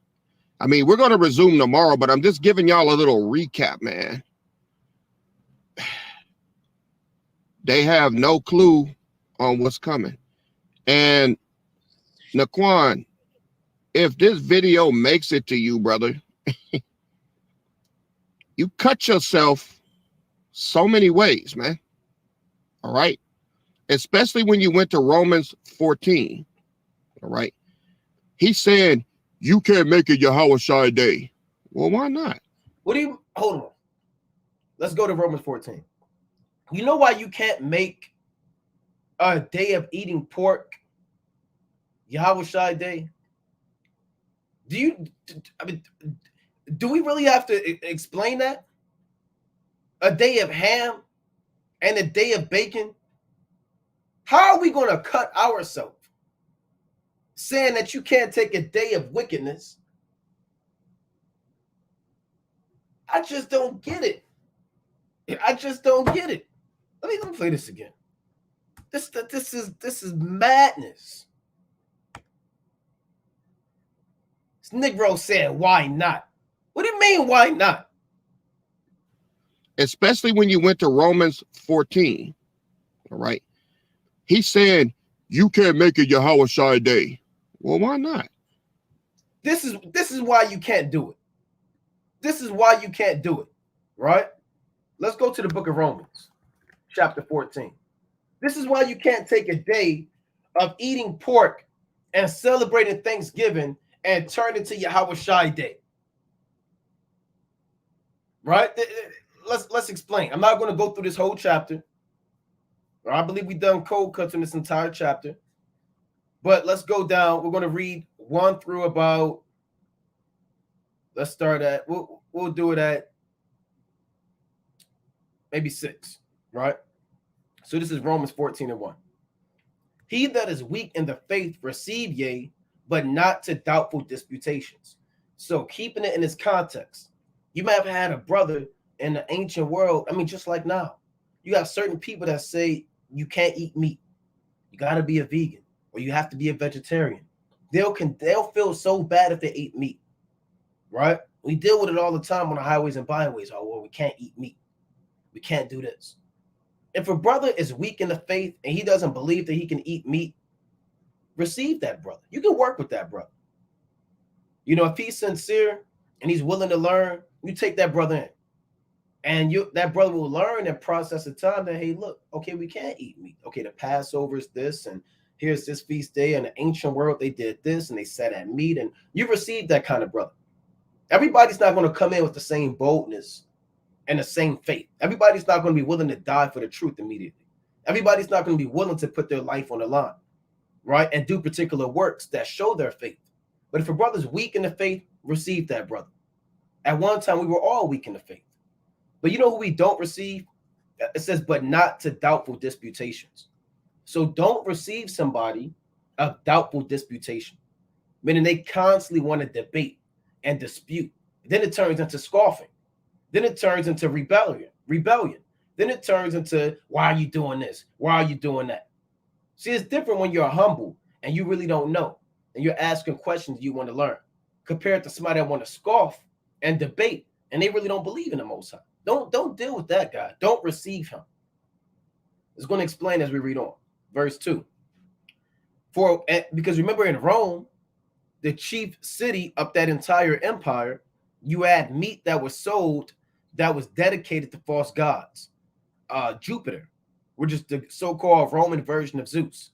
I mean, we're going to resume tomorrow, but I'm just giving y'all a little recap, man. They have no clue on what's coming. And Naquan, if this video makes it to you, brother, you cut yourself so many ways, man. All right. Especially when you went to Romans 14. All right. He said, you can't make it Yahawashi day. Well, why not? What do you, hold on. Let's go to Romans 14. You know why you can't make a day of eating pork Yahawashi day? Do we really have to explain that? A day of ham and a day of bacon? How are we going to cut ourselves saying that you can't take a day of wickedness? I just don't get it. I just don't get it. Let me play this again. This is madness. This Negro said, why not? What do you mean, why not? Especially when you went to Romans 14. All right. He said, you can't make it Yahawashi day. Well, why not? This is why you can't do it. This is why you can't do it. Right? Let's go to the book of Romans, chapter 14. This is why you can't take a day of eating pork and celebrating Thanksgiving and turn it to Yahawashi day. Right? Let's explain. I'm not going to go through this whole chapter. I believe we've done cold cuts in this entire chapter. But let's go down. We're going to read 1 through about, let's start at, we'll do it at maybe 6, right? So this is Romans 14:1. He that is weak in the faith receive ye, but not to doubtful disputations. So keeping it in its context, you might have had a brother in the ancient world. I mean, just like now, you got certain people that say you can't eat meat. You got to be a vegan or you have to be a vegetarian. They'll feel so bad if they eat meat, right? We deal with it all the time on the highways and byways. Oh, well, we can't eat meat. We can't do this. If a brother is weak in the faith and he doesn't believe that he can eat meat, receive that brother. You can work with that brother. You know, if he's sincere and he's willing to learn, you take that brother in. And that brother will learn and process the time that, hey, look, okay, we can't eat meat. Okay, the Passover is this, and here's this feast day. In the ancient world, they did this, and they sat at meat, and you receive that kind of brother. Everybody's not going to come in with the same boldness and the same faith. Everybody's not going to be willing to die for the truth immediately. Everybody's not going to be willing to put their life on the line, right, and do particular works that show their faith. But if a brother's weak in the faith, receive that brother. At one time, we were all weak in the faith. But you know who we don't receive? It says, but not to doubtful disputations. So don't receive somebody of doubtful disputation, meaning they constantly want to debate and dispute. Then it turns into scoffing. Then it turns into rebellion. Then it turns into, why are you doing this? Why are you doing that? See, it's different when you're humble and you really don't know, and you're asking questions you want to learn, compared to somebody that want to scoff and debate, and they really don't believe in the Most High. Don't deal with that guy. Don't receive him. It's going to explain as we read on. Verse 2. Because remember, in Rome, the chief city of that entire empire, you had meat that was sold that was dedicated to false gods. Jupiter, which is the so-called Roman version of Zeus.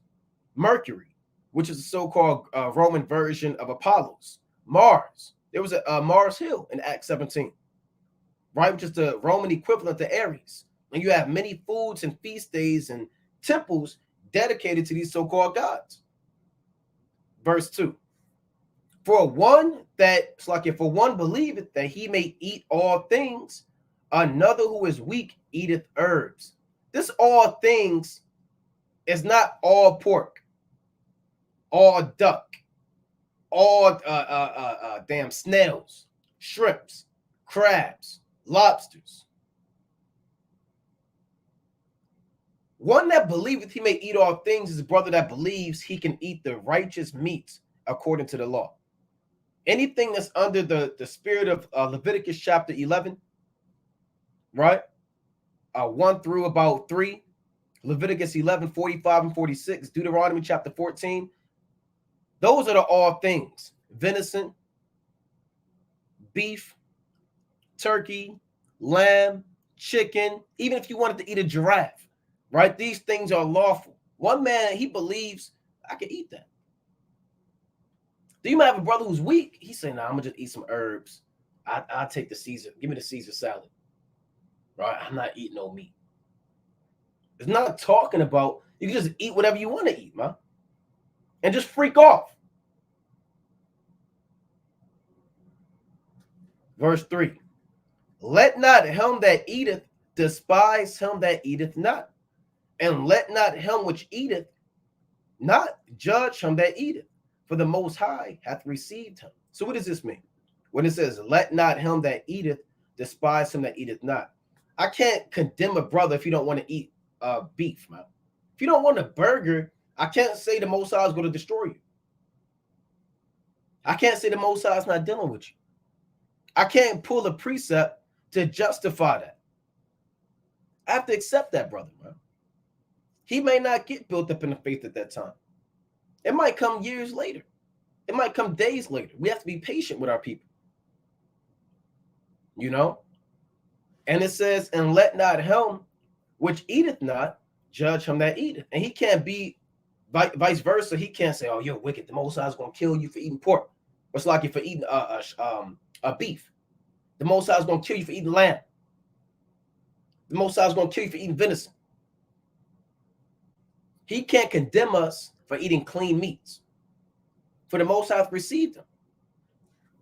Mercury, which is the so-called Roman version of Apollos. Mars. There was a Mars Hill in Acts 17. Right, which is the Roman equivalent to Ares. And you have many foods and feast days and temples dedicated to these so-called gods. Verse 2. For one believeth that he may eat all things, another who is weak eateth herbs. This all things is not all pork, all duck, all damn snails, shrimps, crabs, lobsters. One that believeth he may eat all things is a brother that believes he can eat the righteous meats according to the law. Anything that's under the spirit of Leviticus chapter 11, right? 1 through about 3, Leviticus 11, 45 and 46, Deuteronomy chapter 14. Those are the all things. Venison, beef, turkey, lamb, chicken, even if you wanted to eat a giraffe, right? These things are lawful. One man, he believes I can eat that. Then you might have a brother who's weak. He's saying, nah, I'm gonna just eat some herbs. I'll take the Caesar. Give me the Caesar salad. Right? I'm not eating no meat. It's not talking about you can just eat whatever you want to eat, man. And just freak off. Verse 3. Let not him that eateth despise him that eateth not, and let not him which eateth not judge him that eateth, for the Most High hath received him. So what does this mean? When it says, let not him that eateth despise him that eateth not. I can't condemn a brother if you don't want to eat beef, man. If you don't want a burger, I can't say the Most High is going to destroy you. I can't say the Most High is not dealing with you. I can't pull a precept to justify that. I have to accept that, brother, man. He may not get built up in the faith at that time. It might come years later. It might come days later. We have to be patient with our people. You know? And it says, and let not him which eateth not judge him that eateth. And he can't be vice versa. He can't say, oh, you're wicked. The Most High is going to kill you for eating pork. It's like you for eating beef. The Most High is going to kill you for eating lamb. The Most High is going to kill you for eating venison. He can't condemn us for eating clean meats, for the Most High hath received them.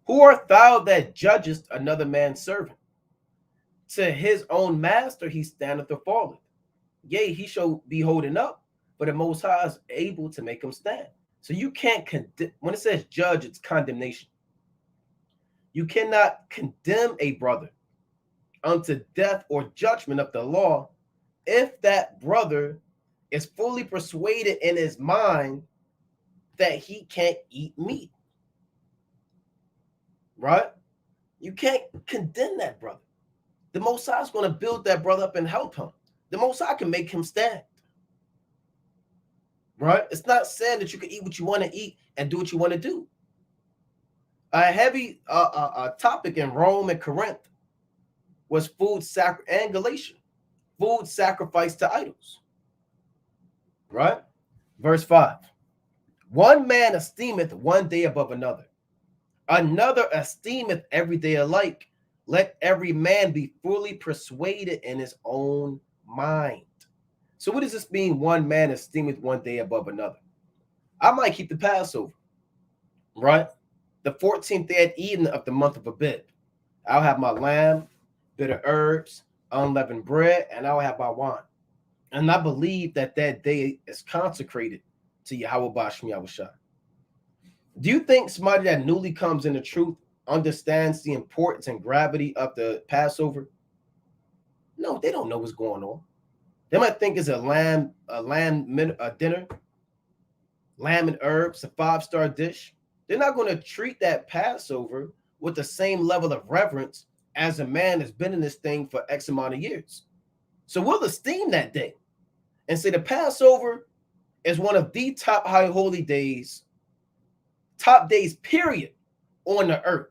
Who art thou that judgest another man's servant? To his own master he standeth or falleth. Yea, he shall be holding up, but the Most High is able to make him stand. So you can't condemn. When it says judge, it's condemnation. You cannot condemn a brother unto death or judgment of the law if that brother is fully persuaded in his mind that he can't eat meat. Right? You can't condemn that brother. The Most High is going to build that brother up and help him. the Most High can make him stand. Right? It's not saying that you can eat what you want to eat and do what you want to do. A heavy topic in Rome and Corinth was and Galatia, food sacrificed to idols. Right? Verse 5. One man esteemeth one day above another. Another esteemeth every day alike. Let every man be fully persuaded in his own mind. So what does this mean? One man esteemeth one day above another. I might keep the Passover, right? The 14th day at evening of the month of Abib. I'll have my lamb, bitter herbs, unleavened bread, and I'll have my wine. And I believe that that day is consecrated to Yahawashi. Do you think somebody that newly comes into truth understands the importance and gravity of the Passover? No, they don't know what's going on. They might think it's a dinner, lamb and herbs, a 5-star dish. They're not going to treat that Passover with the same level of reverence as a man that's been in this thing for X amount of years. So we'll esteem that day and say the Passover is one of the top high holy days, top days, period, on the earth.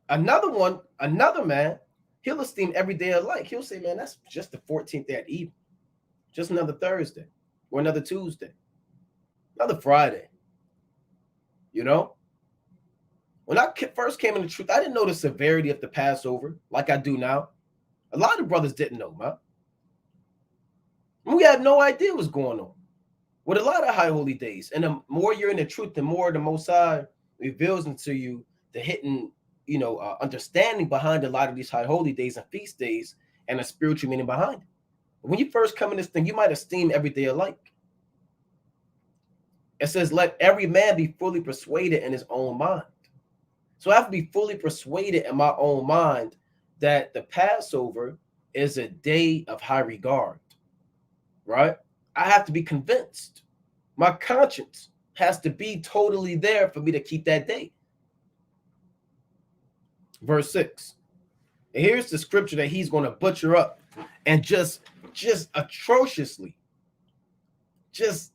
Another man, he'll esteem every day alike. He'll say, man, that's just the 14th day at evening, just another Thursday or another Tuesday, another Friday. You know, when I first came into truth, I didn't know the severity of the Passover like I do now. A lot of brothers didn't know, man. We had no idea what's going on with a lot of high holy days. And the more you're in the truth, the more the Most High reveals into you the hidden, understanding behind a lot of these high holy days and feast days and a spiritual meaning behind it. When you first come in this thing, you might esteem every day alike. It says, let every man be fully persuaded in his own mind. So I have to be fully persuaded in my own mind that the Passover is a day of high regard, right? I have to be convinced. My conscience has to be totally there for me to keep that day. Verse 6. And here's the scripture that he's going to butcher up and just atrociously, just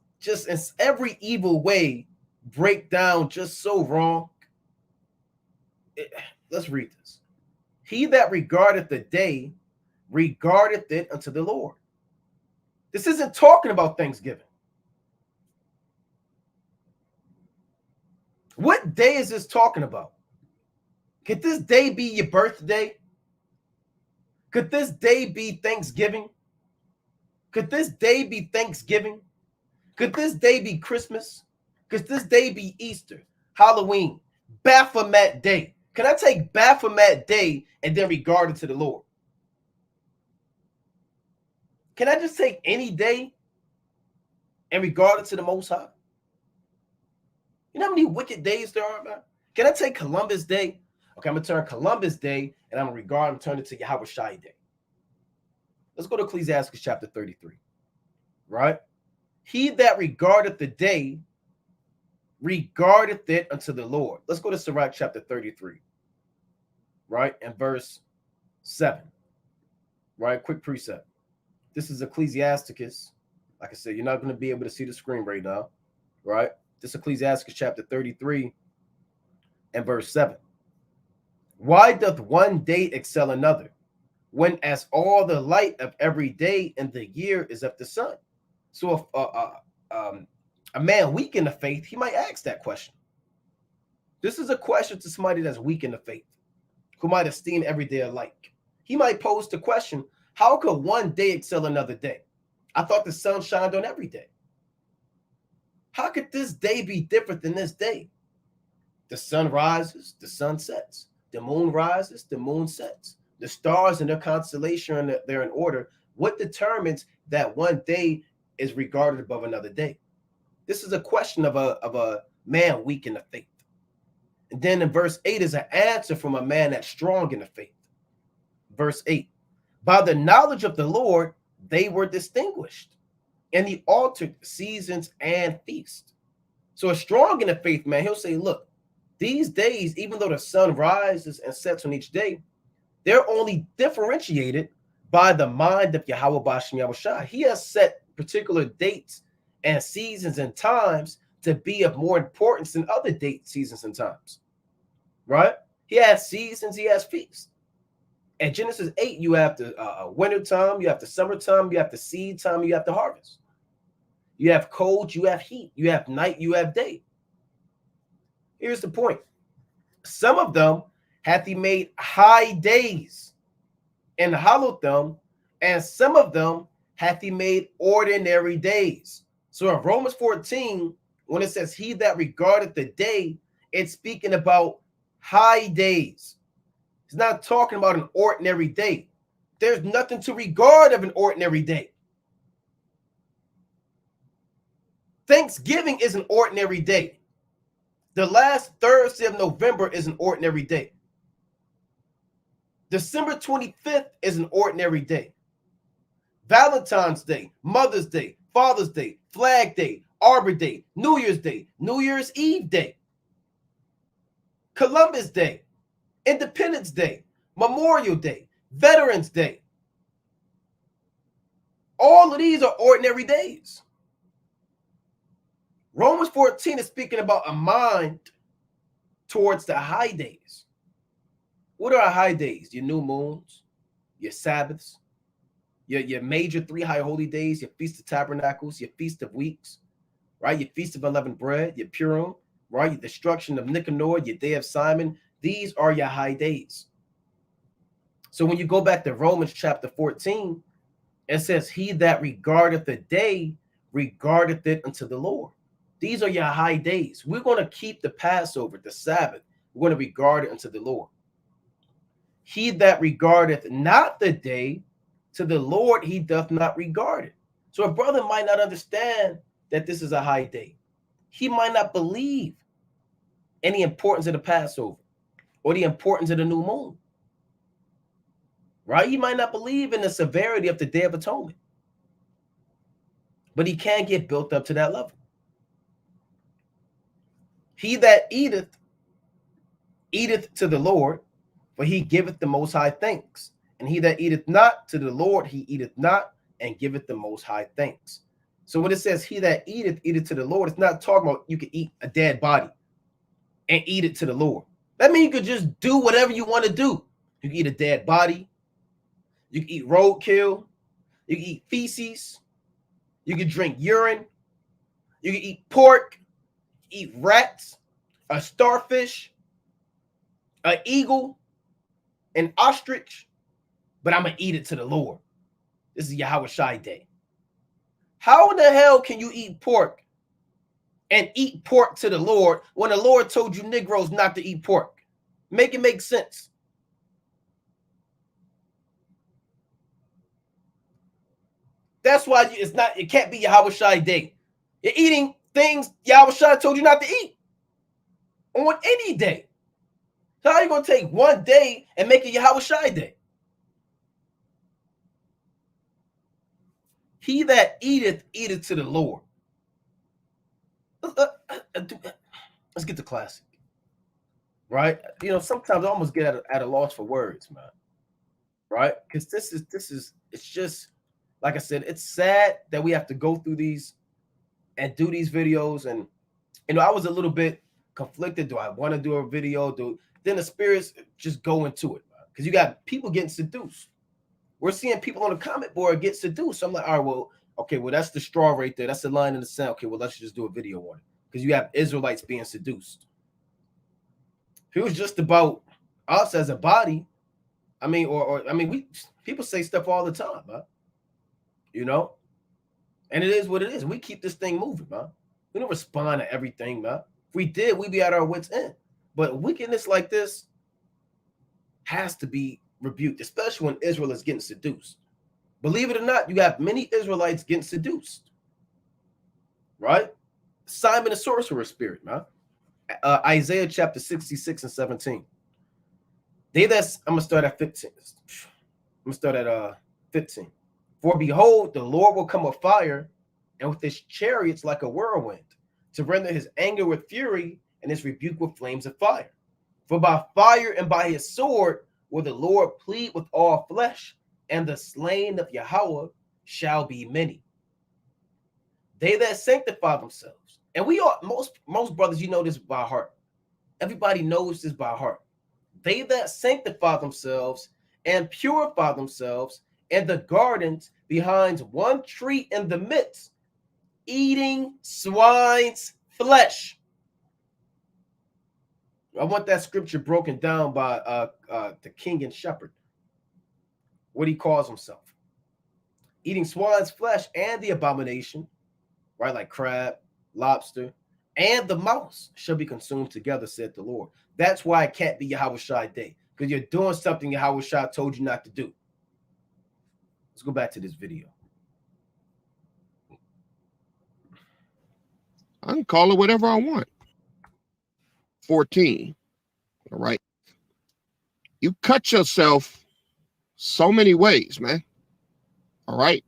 in every evil way, break down just so wrong. Let's read this. He that regardeth the day, regardeth it unto the Lord. This isn't talking about Thanksgiving. What day is this talking about? Could this day be your birthday? Could this day be Thanksgiving? Could this day be Thanksgiving? Could this day be Christmas? Could this day be Easter, Halloween, Baphomet Day? Can I take Baphomet Day and then regard it to the Lord? Can I just take any day and regard it to the Most High? You know how many wicked days there are, man? Can I take Columbus Day? Okay, I'm going to turn Columbus Day and I'm going to regard and turn it to Yahawashi Day. Let's go to Ecclesiastes chapter 33, right? He that regardeth the day, regardeth it unto the Lord. Let's go to Sirach chapter 33, right? And verse 7, right? Quick precept. This is Ecclesiasticus. Like I said, you're not going to be able to see the screen right now, right? This is Ecclesiasticus chapter 33 and verse 7. Why doth one day excel another, when as all the light of every day in the year is of the sun? So if a man weak in the faith, he might ask that question. This is a question to somebody that's weak in the faith, who might esteem every day alike. He might pose the question, how could one day excel another day? I thought the sun shined on every day. How could this day be different than this day? The sun rises, the sun sets. The moon rises, the moon sets. The stars in their constellation, they're in order. What determines that one day is regarded above another day? This is a question of a man weak in the faith. And then in verse 8 is an answer from a man that's strong in the faith. Verse 8, by the knowledge of the Lord, they were distinguished, and he altered seasons and feasts. So a strong in the faith man, he'll say, look, these days, even though the sun rises and sets on each day, they're only differentiated by the mind of Yahawashi. He has set particular dates and seasons and times to be of more importance than other dates, seasons, and times. Right? He has seasons, he has feasts. At Genesis 8, you have the winter time, you have the summertime, you have the seed time, you have the harvest. You have cold, you have heat, you have night, you have day. Here's the point. Some of them hath he made high days and hallowed them, and some of them hath he made ordinary days. So in Romans 14, when it says he that regardeth the day, it's speaking about high days. It's not talking about an ordinary day. There's nothing to regard of an ordinary day. Thanksgiving is an ordinary day. The last Thursday of November is an ordinary day. December 25th is an ordinary day. Valentine's Day, Mother's Day, Father's Day, Flag Day, Arbor Day, New Year's Day, New Year's Eve Day, Columbus Day, Independence Day, Memorial Day, Veterans Day. All of these are ordinary days. Romans 14 is speaking about a mind towards the high days. What are our high days? Your new moons, your Sabbaths, your major 3 high holy days, your Feast of Tabernacles, your Feast of Weeks, right? Your Feast of Unleavened Bread, your Purim, right? Your destruction of Nicanor, your Day of Simon. These are your high days. So when you go back to Romans chapter 14, it says, he that regardeth the day, regardeth it unto the Lord. These are your high days. We're going to keep the Passover, the Sabbath. We're going to regard it unto the Lord. He that regardeth not the day, to the Lord he doth not regard it. So a brother might not understand that this is a high day. He might not believe any importance of the Passover or the importance of the new moon. Right? He might not believe in the severity of the Day of Atonement. But he can't get built up to that level. He that eateth, eateth to the Lord, for he giveth the most high thanks. And he that eateth not to the Lord, he eateth not, and giveth the most high thanks. So when it says he that eateth, eateth to the Lord, it's not talking about you can eat a dead body and eat it to the Lord. That means you could just do whatever you want to do. You can eat a dead body. You can eat roadkill. You can eat feces. You can drink urine. You can eat pork. Eat rats, a starfish, an eagle, an ostrich, but I'm going to eat it to the Lord. This is Yahawashi Day. How in the hell can you eat pork and eat pork to the Lord when the Lord told you Negroes not to eat pork? Make it make sense. That's why it can't be Yahawashi Day. You're eating things Yahawashi told you not to eat on any day. So how are you going to take one day and make it Yahawashi Day? He that eateth, eateth to the Lord. Let's get the classic. Right? You know, sometimes I almost get at a loss for words, man. Right? Because this is, it's just, like I said, it's sad that we have to go through these and do these videos. And, you know, I was a little bit conflicted. Do I want to do a video? Then the spirits just go into it, because you got people getting seduced. We're seeing people on the comment board get seduced. So I'm like, all right, well, okay, well, that's the straw right there. That's the line in the sand. Okay, well, let's just do a video on it, because you have Israelites being seduced. If it was just about us as a body, I mean, people say stuff all the time, man. You know? And it is what it is. We keep this thing moving, man. We don't respond to everything, man. If we did, we'd be at our wits' end. But wickedness like this has to be rebuked, especially when Israel is getting seduced. Believe it or not, you have many Israelites getting seduced. Right? Simon the sorcerer spirit, man. Isaiah chapter 66 and 17. I'm going to start at 15. I'm going to start at 15. For behold, the Lord will come with fire, and with his chariots like a whirlwind, to render his anger with fury and his rebuke with flames of fire. For by fire and by his sword will the Lord plead with all flesh, and the slain of Yahweh shall be many. They that sanctify themselves, and we are most brothers, you know this by heart. Everybody knows this by heart. They that sanctify themselves and purify themselves in the gardens behind one tree in the midst, eating swine's flesh. I want that scripture broken down by the king and shepherd. What he calls himself. Eating swine's flesh and the abomination, right? Like crab, lobster, and the mouse shall be consumed together, said the Lord. That's why it can't be Yahawashi Day, because you're doing something Yahawashi told you not to do. Let's go back to this video. I can call it whatever I want. 14. All right. You cut yourself so many ways, man. All right.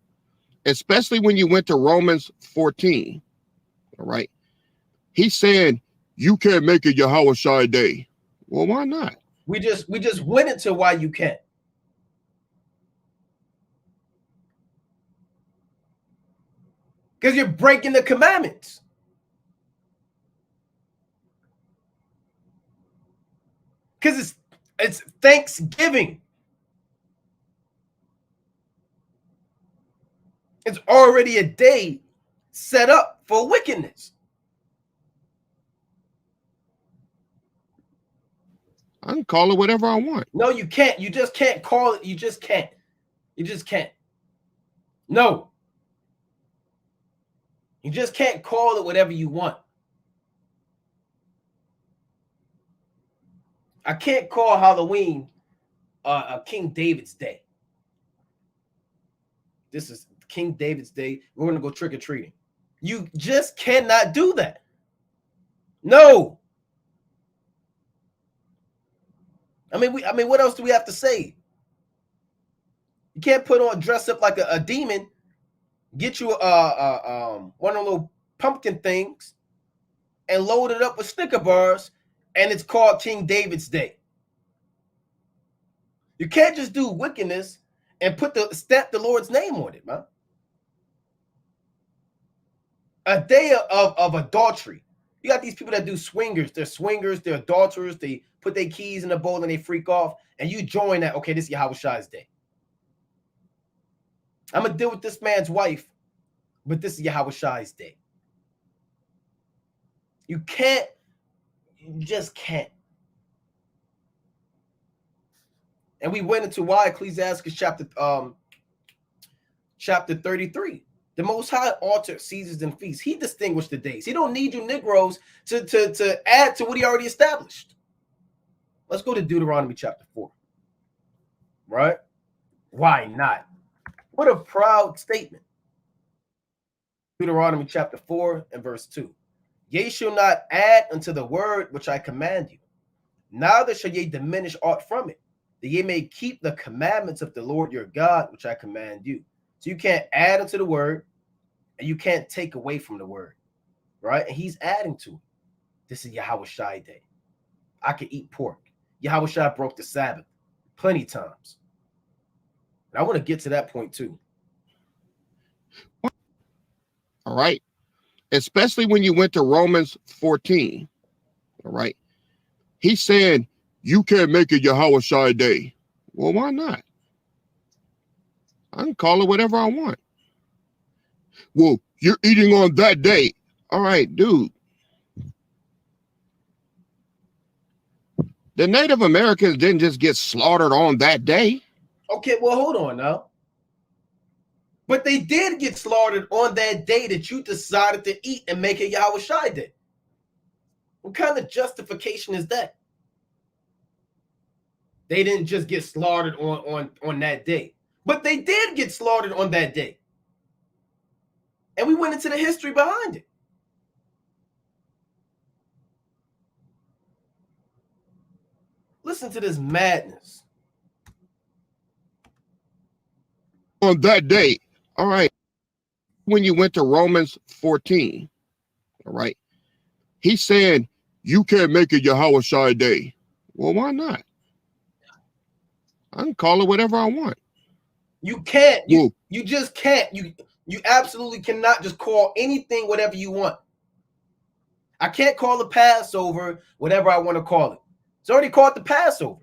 Especially when you went to Romans 14. All right. He said, you can't make it Yahawashi Day. Well, why not? We just went into why you can't. Because you're breaking the commandments. Because it's Thanksgiving. It's already a day set up for wickedness. I can call it whatever I want. No, you can't. You just can't call it. You just can't. You just can't. No. You just can't call it whatever you want. I can't call Halloween King David's Day. This is King David's Day. We're going to go trick-or-treating. You just cannot do that. No. I mean, what else do we have to say? You can't put on, dress up like a demon, get you one of the little pumpkin things, and load it up with Snicker bars, and it's called King David's Day. You can't just do wickedness and stamp the Lord's name on it, man. A day of adultery. You got these people that do swingers. They're swingers. They're adulterers. They put their keys in the bowl and they freak off. And you join that. Okay, this is Yahawashi's day. I'm going to deal with this man's wife, but this is Yahawashi's day. You can't. You just can't. And we went into why Ecclesiastes chapter 33. The Most High altered seasons and feasts. He distinguished the days. He don't need you Negroes to add to what he already established. Let's go to Deuteronomy chapter 4. Right? Why not? What a proud statement. Deuteronomy chapter 4 and verse 2. Ye shall not add unto the word which I command you, neither shall ye diminish aught from it, that ye may keep the commandments of the Lord your God, which I command you. So you can't add unto the word, and you can't take away from the word, right? And he's adding to it. This is Yahawashi Day. I can eat pork. Yahawashi broke the Sabbath plenty times. And I want to get to that point too. All right. Especially when you went to Romans 14. All right. He said, you can't make it Yahawashi Day. Well, why not? I can call it whatever I want. Well, you're eating on that day. All right, dude. The Native Americans didn't just get slaughtered on that day. Okay, well, hold on now. But they did get slaughtered on that day that you decided to eat and make it Yahawashi Day. What kind of justification is that? They didn't just get slaughtered on that day. But they did get slaughtered on that day. And we went into the history behind it. Listen to this madness. On that day. All right. When you went to Romans 14. All right. He said, you can't make it Yahawashi Day. Well, why not? I can call it whatever I want. You can't. You just can't. You absolutely cannot just call anything whatever you want. I can't call the Passover whatever I want to call it. It's already called the Passover.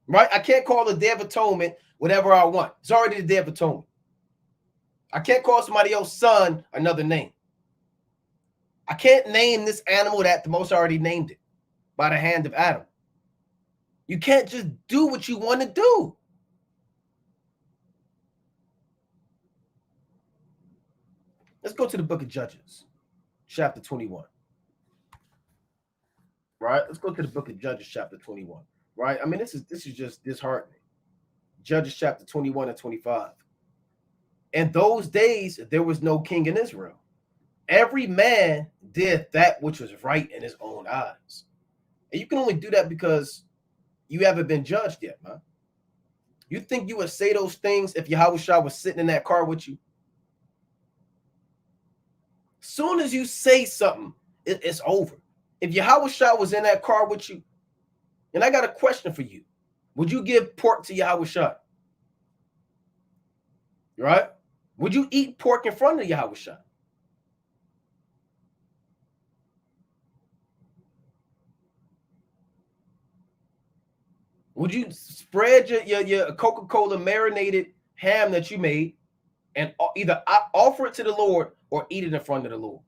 Right? I can't call the Day of Atonement whatever I want. It's already the Day of Atonement. I can't call somebody else's son another name. I can't name this animal that the Most already named it by the hand of Adam. You can't just do what you want to do. Let's go to the book of Judges, chapter 21. Right? Let's go to the book of Judges, chapter 21. Right? I mean, this is just disheartening. Judges chapter 21 and 25. In those days, there was no king in Israel. Every man did that which was right in his own eyes. And you can only do that because you haven't been judged yet, man. You think you would say those things if Yahawashi was sitting in that car with you? Soon as you say something, it's over. If Yahawashi was in that car with you, and I got a question for you, would you give pork to Yahawashi? Right? Would you eat pork in front of Yahawashi? Would you spread your Coca-Cola marinated ham that you made and either offer it to the Lord or eat it in front of the Lord?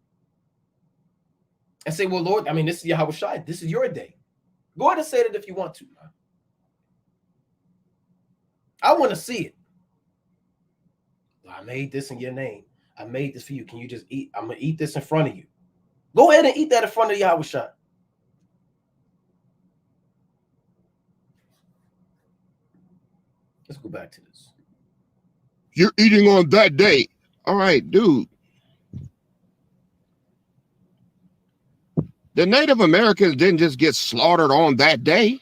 And say, well, Lord, I mean, this is Yahawashi. This is your day. Go ahead and say that if you want to. Man. I want to see it. I made this in your name. I made this for you. Can you just eat? I'm going to eat this in front of you. Go ahead and eat that in front of Yahawashi. Let's go back to this. You're eating on that day. All right, dude. The Native Americans didn't just get slaughtered on that day.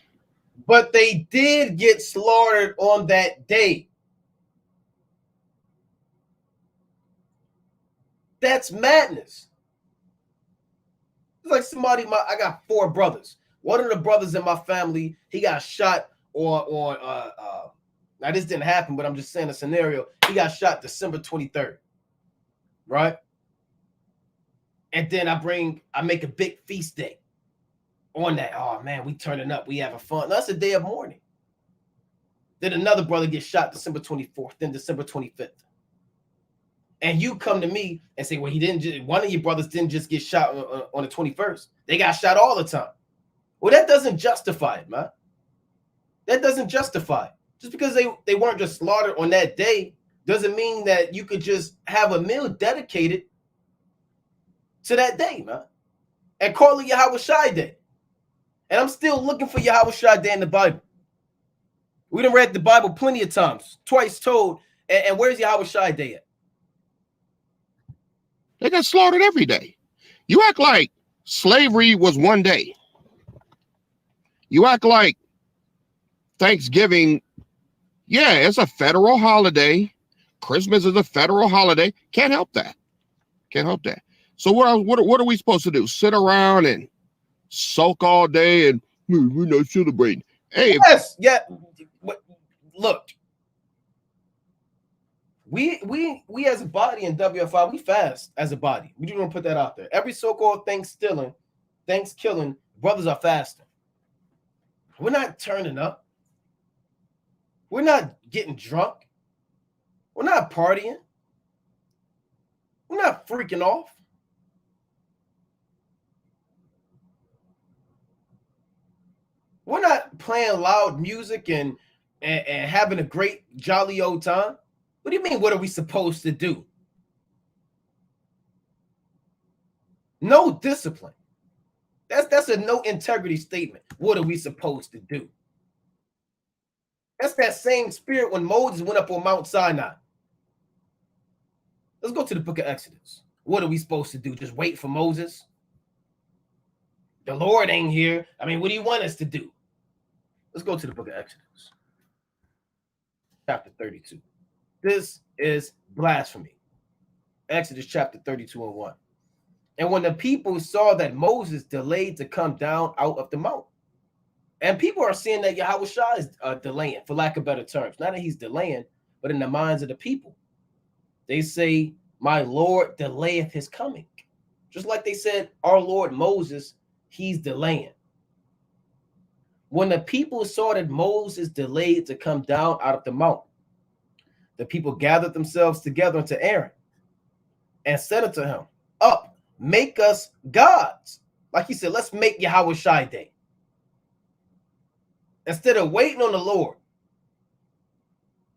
But they did get slaughtered on that day. That's madness. It's like somebody, I got 4 brothers. One of the brothers in my family, he got shot on now this didn't happen, but I'm just saying a scenario. He got shot December 23rd, right? And then I make a big feast day on that. Oh man, we turning up, we having fun. That's a day of mourning. Then another brother gets shot December 24th, then December 25th. And you come to me and say, well, one of your brothers didn't just get shot on the 21st. They got shot all the time. Well, that doesn't justify it, man. That doesn't justify it. Just because they weren't just slaughtered on that day doesn't mean that you could just have a meal dedicated to that day, man. And call it Yahawashi Day. And I'm still looking for Yahawashi Day in the Bible. We done read the Bible plenty of times, twice told. And where's Yahawashi Day at? They got slaughtered every day. You act like slavery was one day. You act like Thanksgiving, yeah, it's a federal holiday. Christmas is a federal holiday. Can't help that. Can't help that. So what are we supposed to do? Sit around and sulk all day and we're not celebrating. Hey, yes, yeah. Look, we as a body in WFI, we fast as a body. We just want to put that out there. Every so-called Thanksgiving, brothers are fasting. We're not turning up. We're not getting drunk. We're not partying. We're not freaking off. We're not playing loud music and having a great jolly old time. What do you mean, what are we supposed to do? No discipline. That's a no integrity statement. What are we supposed to do? That's that same spirit when Moses went up on Mount Sinai. Let's go to the book of Exodus. What are we supposed to do? Just wait for Moses? The Lord ain't here. I mean, what do you want us to do? Let's go to the book of Exodus. Chapter 32. This is blasphemy. Exodus chapter 32 and 1. And when the people saw that Moses delayed to come down out of the mount, And people are saying that Yahawashi is delaying, for lack of better terms. Not that he's delaying, but in the minds of the people, they say, my Lord delayeth his coming. Just like they said, our Lord Moses, he's delaying. When the people saw that Moses delayed to come down out of the mountain, the people gathered themselves together unto Aaron and said unto him, up, make us gods. Like he said, let's make Yahawashi Day. Instead of waiting on the Lord,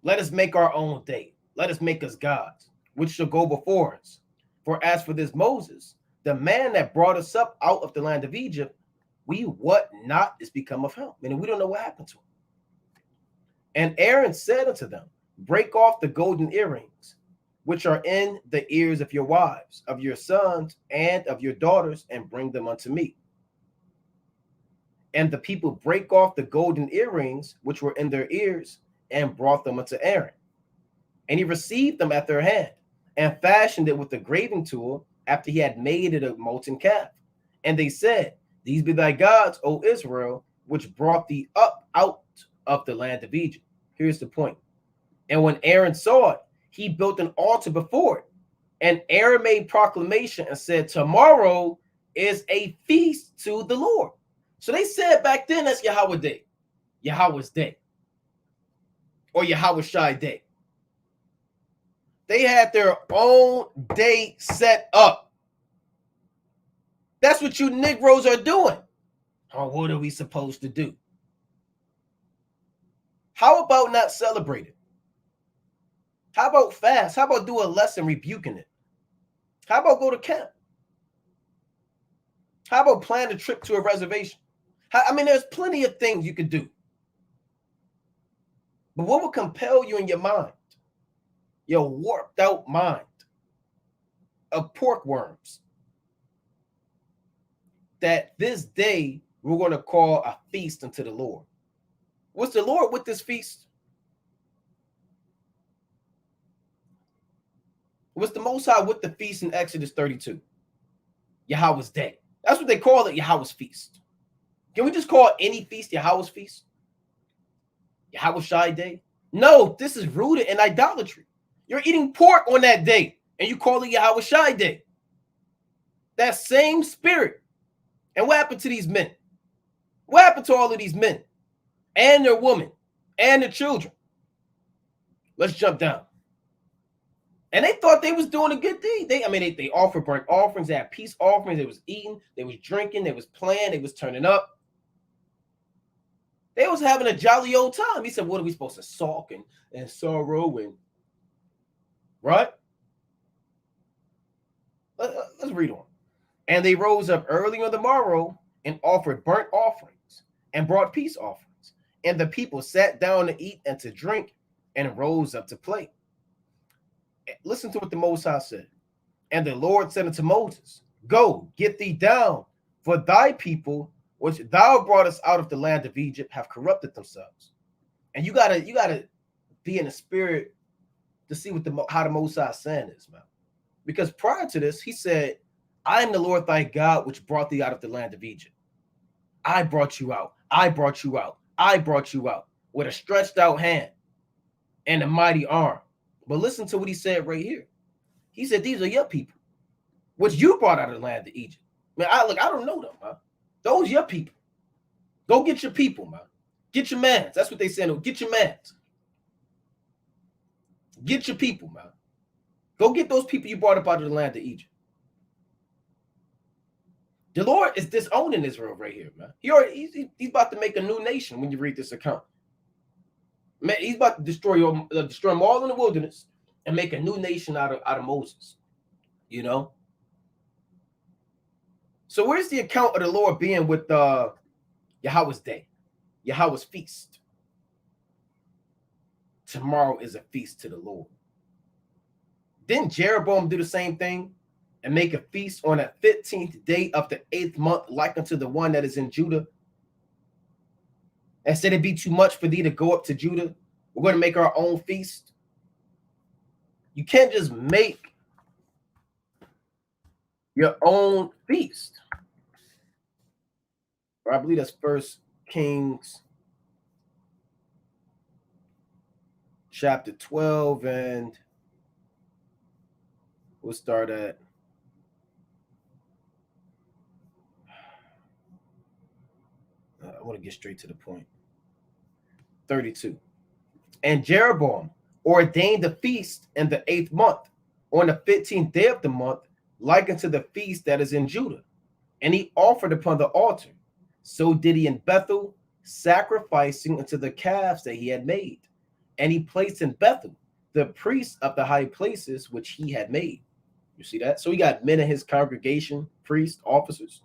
let us make our own day. Let us make us gods, which shall go before us. For as for this Moses, the man that brought us up out of the land of Egypt, we what not is become of him. Meaning we don't know what happened to him. And Aaron said unto them, break off the golden earrings, which are in the ears of your wives, of your sons, and of your daughters, and bring them unto me. And the people break off the golden earrings, which were in their ears, and brought them unto Aaron. And he received them at their hand, and fashioned it with a graving tool, after he had made it a molten calf. And they said, these be thy gods, O Israel, which brought thee up out of the land of Egypt. Here's the point. And when Aaron saw it, he built an altar before it. And Aaron made proclamation and said, tomorrow is a feast to the Lord. So they said back then, that's Yahweh Day, Yahweh's Day, or Yahawashi Day. They had their own day set up. That's what you Negroes are doing. Oh, what are we supposed to do? How about not celebrate it? How about fast? How about do a lesson rebuking it? How about go to camp? How about plan a trip to a reservation? I mean, there's plenty of things you could do. But what will compel you in your mind? Your warped out mind of pork worms, that this day we're going to call a feast unto the Lord. What's the Lord with this feast? What's the Most High with the feast in Exodus 32? Yahweh's Day. That's what they call it, Yahweh's feast. Can we just call any feast Yahweh's feast? Yahawashi Day? No, this is rooted in idolatry. You're eating pork on that day, and you call it Yahawashi Day. That same spirit. And what happened to these men? What happened to all of these men and their women and their children? Let's jump down. And they thought they was doing a good deed. They offered burnt offerings, they had peace offerings, they was eating, they was drinking, they was playing, they was turning up. They was having a jolly old time. He said, what are we supposed to sulk and sorrow and right? Let's read on. And they rose up early on the morrow and offered burnt offerings and brought peace offerings. And the people sat down to eat and to drink and rose up to play. Listen to what the Most High said. And the Lord said unto Moses, go, get thee down, for thy people, which thou broughtest out of the land of Egypt, have corrupted themselves. And you gotta be in the spirit to see what how the Most High saying is, man. Because prior to this, he said, I am the Lord thy God, which brought thee out of the land of Egypt. I brought you out. I brought you out. I brought you out with a stretched out hand and a mighty arm. But listen to what he said right here. He said, these are your people, which you brought out of the land of Egypt. Man, I don't know them, man. Those your people. Go get your people, man. Get your mans. That's what they said. Get your mans. Get your people, man. Go get those people you brought up out of the land of Egypt. The Lord is disowning Israel right here, man. He's about to make a new nation when you read this account. Man, he's about to destroy them all in the wilderness and make a new nation out of Moses. You know? So where's the account of the Lord being with Yahweh's Day, Yahweh's feast? Tomorrow is a feast to the Lord. Didn't Jeroboam do the same thing and make a feast on the 15th day of the 8th month, like unto the one that is in Judah? And said it'd be too much for thee to go up to Judah. We're going to make our own feast. You can't just make your own feast. Or I believe that's First Kings chapter 12, and we'll start at I want to get straight to the point. 32. And Jeroboam ordained the feast in the 8th month, on the 15th day of the month, like unto the feast that is in Judah. And he offered upon the altar. So did he in Bethel, sacrificing unto the calves that he had made. And he placed in Bethel the priests of the high places which he had made. You see that? So he got men in his congregation, priests, officers,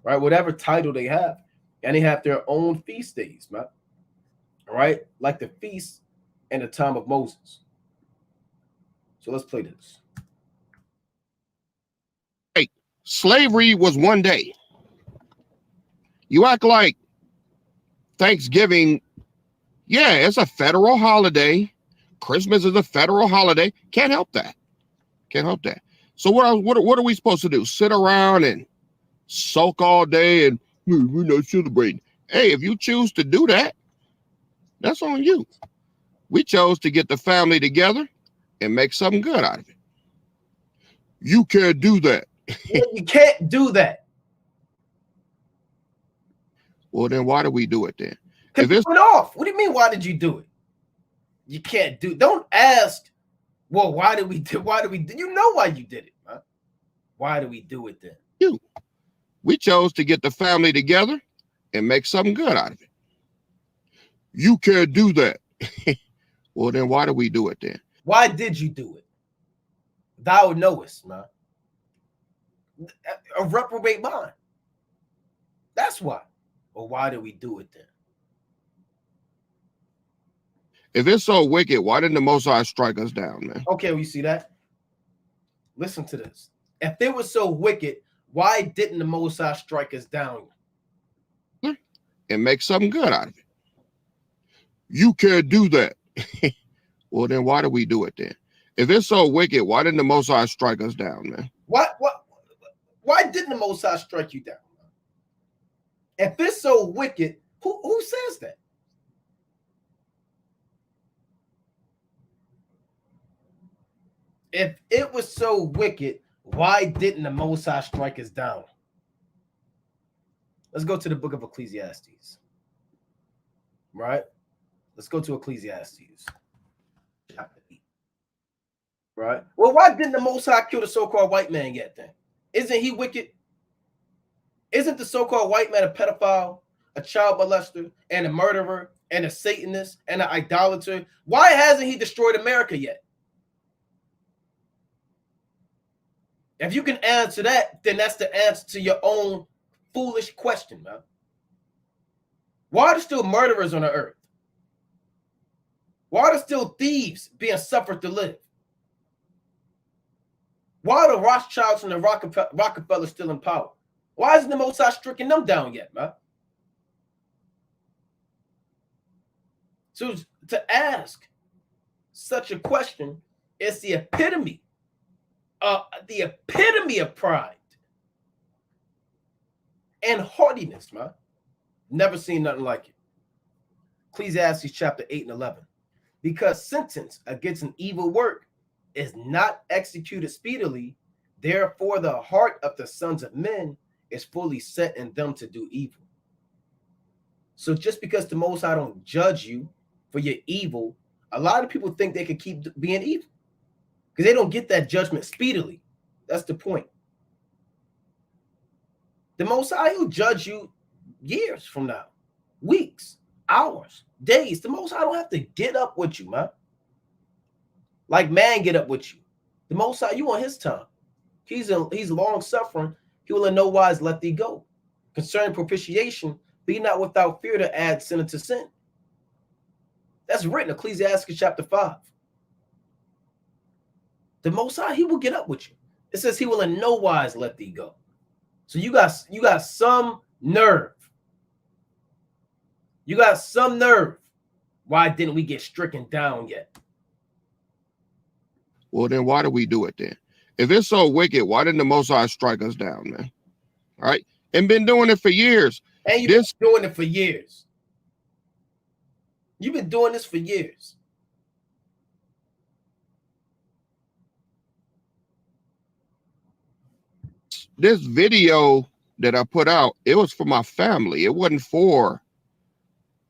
right? Whatever title they have. And they have their own feast days, man. Right? Like the feast in the time of Moses. So let's play this. Hey, slavery was one day. You act like Thanksgiving, yeah, it's a federal holiday. Christmas is a federal holiday. Can't help that. Can't help that. So what are we supposed to do? Sit around and sulk all day and we're not celebrating. Hey, if you choose to do that, that's on you. We chose to get the family together and make something good out of it. You can't do that. You can't do that. Well, then why do we do it then? Because it went off. What do you mean, why did you do it? You can't do. Don't ask, well, why did we do? You know why you did it, huh? Why do we do it then? We chose to get the family together and make something good out of it. You can't do that. Well, then why do we do it then? Why did you do it? Thou knowest, man. A reprobate mind. That's why. Well, why do we do it then? If it's so wicked, why didn't the Most High strike us down, man? Okay, we see that. Listen to this. If it was so wicked, why didn't the Most High strike us down? And make something good out of it. You can't do that. Well, then why do we do it then? If it's so wicked, why didn't the Most High strike us down, man? Why didn't the Most High strike you down? If it's so wicked, who says that? If it was so wicked, why didn't the Most High strike us down? Let's go to the book of Ecclesiastes. Right? Let's go to Ecclesiastes. Chapter 8. Right? Well, why didn't the Most High kill the so-called white man yet then? Isn't he wicked? Isn't the so-called white man a pedophile, a child molester, and a murderer, and a Satanist, and an idolater? Why hasn't he destroyed America yet? If you can answer that, then that's the answer to your own foolish question, man. Why are there still murderers on the earth? Why are there still thieves being suffered to live? Why are the Rothschilds and the Rockefellers still in power? Why isn't the Most High stricken them down yet, man? So to ask such a question is the epitome of pride and haughtiness, man. Never seen nothing like it. Ecclesiastes chapter 8 and 11. Because sentence against an evil work is not executed speedily, therefore the heart of the sons of men is fully set in them to do evil. So just because the Most High don't judge you for your evil, a lot of people think they can keep being evil because they don't get that judgment speedily. That's the point. The Most High will judge you years from now, weeks, hours, days. The Most High don't have to get up with you, man. Like man get up with you. The Most High, you on his time. He's long suffering. He will in no wise let thee go. Concerning propitiation, be not without fear to add sin unto sin. That's written, Ecclesiastes chapter 5. The Most High, he will get up with you. It says he will in no wise let thee go. So you got some nerve. You got some nerve. Why didn't we get stricken down yet? Well, then why do we do it then? If it's so wicked, why didn't the Most High strike us down, man? All right? And been doing it for years. And you've been doing it for years. You've been doing this for years. This video that I put out, it was for my family. It wasn't for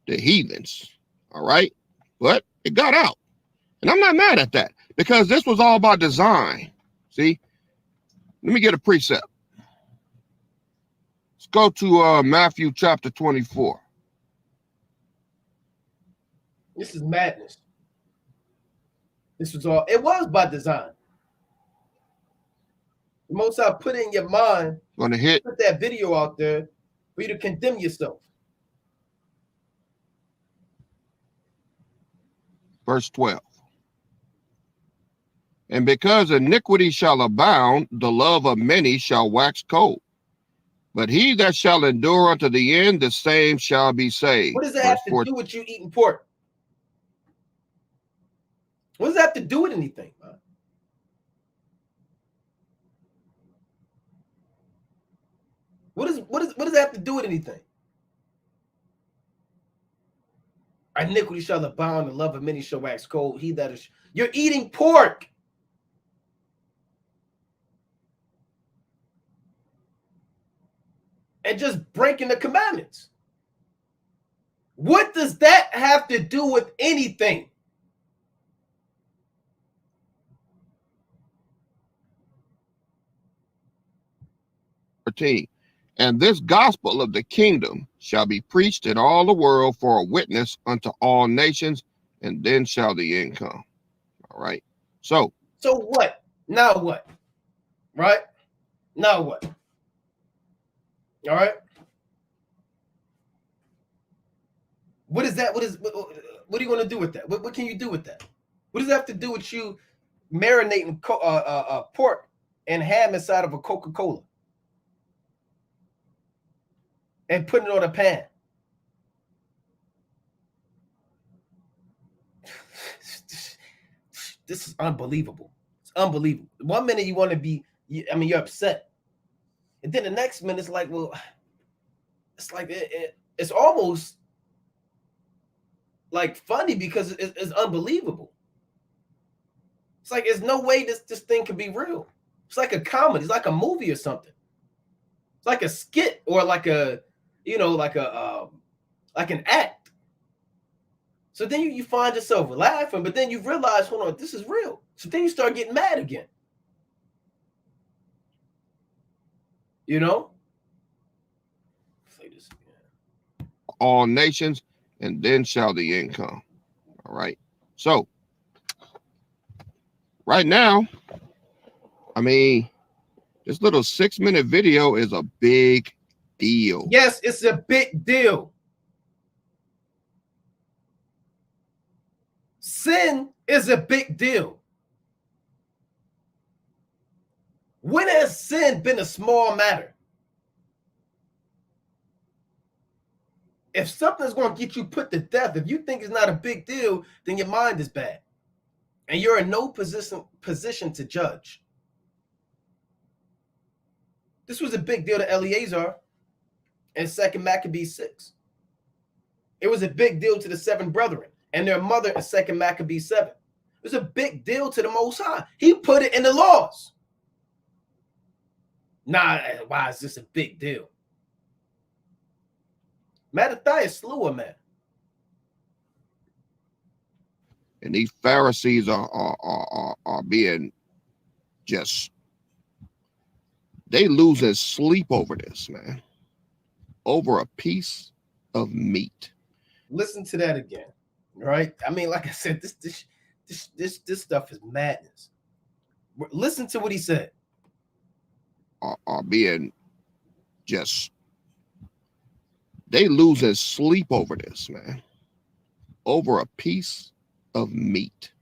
the heathens. All right. But it got out. And I'm not mad at that because this was all by design. See, let me get a precept. Let's go to Matthew chapter 24. This is madness. This was all, it was by design. The Most High put it in your mind, Gonna hit, put that video out there for you to condemn yourself. verse 12. And because iniquity shall abound, the love of many shall wax cold. But he that shall endure unto the end, the same shall be saved. What does that have to do with you eating pork? What does that have to do with anything, man? What does that have to do with anything? Iniquity shall abound, the love of many shall wax cold. He that is, you're eating pork. And just breaking the commandments. What does that have to do with anything? And this gospel of the kingdom shall be preached in all the world for a witness unto all nations, and then shall the end come. All right. So what? Now what? Right? Now what? All right. What is that? What are you going to do with that? What can you do with that? What does that have to do with you marinating pork and ham inside of a Coca-Cola and putting it on a pan? This is unbelievable. It's unbelievable. 1 minute you want to be, you're upset. And then the next minute it's like, well, it's like, it's almost like funny because it's unbelievable. It's like, there's no way this thing could be real. It's like a comedy. It's like a movie or something. It's like a skit or like a, like an act. So then you find yourself laughing, but then you realize, hold on, this is real. So then you start getting mad again. Say this again. All nations, and then shall the end come. All right. So right now, this little 6-minute video is a big deal. Yes, it's a big deal. Sin is a big deal. When has sin been a small matter? If something's going to get you put to death, if you think it's not a big deal, then your mind is bad. And you're in no position to judge. This was a big deal to Eleazar in 2 Maccabees 6. It was a big deal to the 7 brethren and their mother in 2 Maccabees 7. It was a big deal to the Most High. He put it in the laws. Nah, why is this a big deal? Mattathias slew a man. And these Pharisees are being just, they losing sleep over this, man. Over a piece of meat. Listen to that again, right? Like I said, this stuff is madness. Listen to what he said. Are being just, they losing sleep over this, man. Over a piece of meat.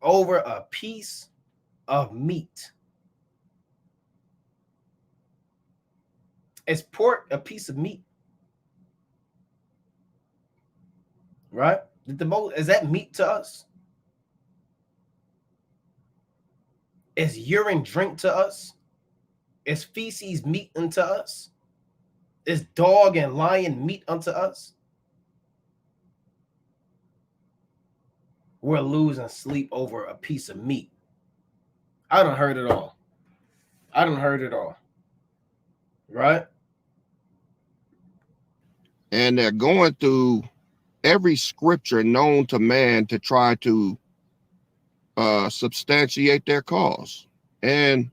Over a piece of meat. Is pork a piece of meat? Right? Is that meat to us? Is urine drink to us? Is feces meat unto us? Is dog and lion meat unto us? We're losing sleep over a piece of meat. I done heard it all. Right? And they're going through every scripture known to man to try to substantiate their cause. And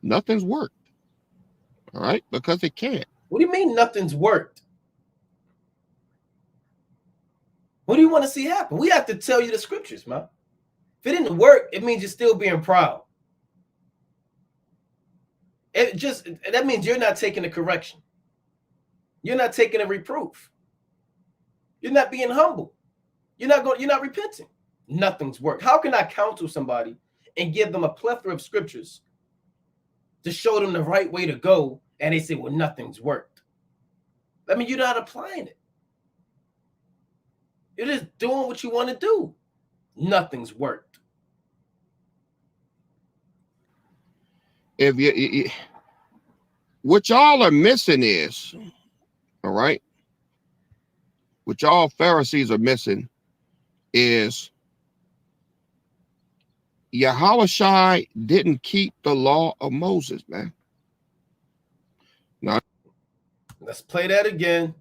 nothing's worked. All right? Because it can't. What do you mean nothing's worked? What do you want to see happen? We have to tell you the scriptures, man. If it didn't work, it means you're still being proud. That means you're not taking the correction. You're not taking a reproof. You're not being humble. You're not repenting. Nothing's worked. How can I counsel somebody and give them a plethora of scriptures to show them the right way to go, and they say, well, nothing's worked? I mean, you're not applying it. You're just doing what you want to do. Nothing's worked. If you what y'all are missing is, all right, what y'all Pharisees are missing is Yahawashi didn't keep the law of Moses, man. Now, let's play that again.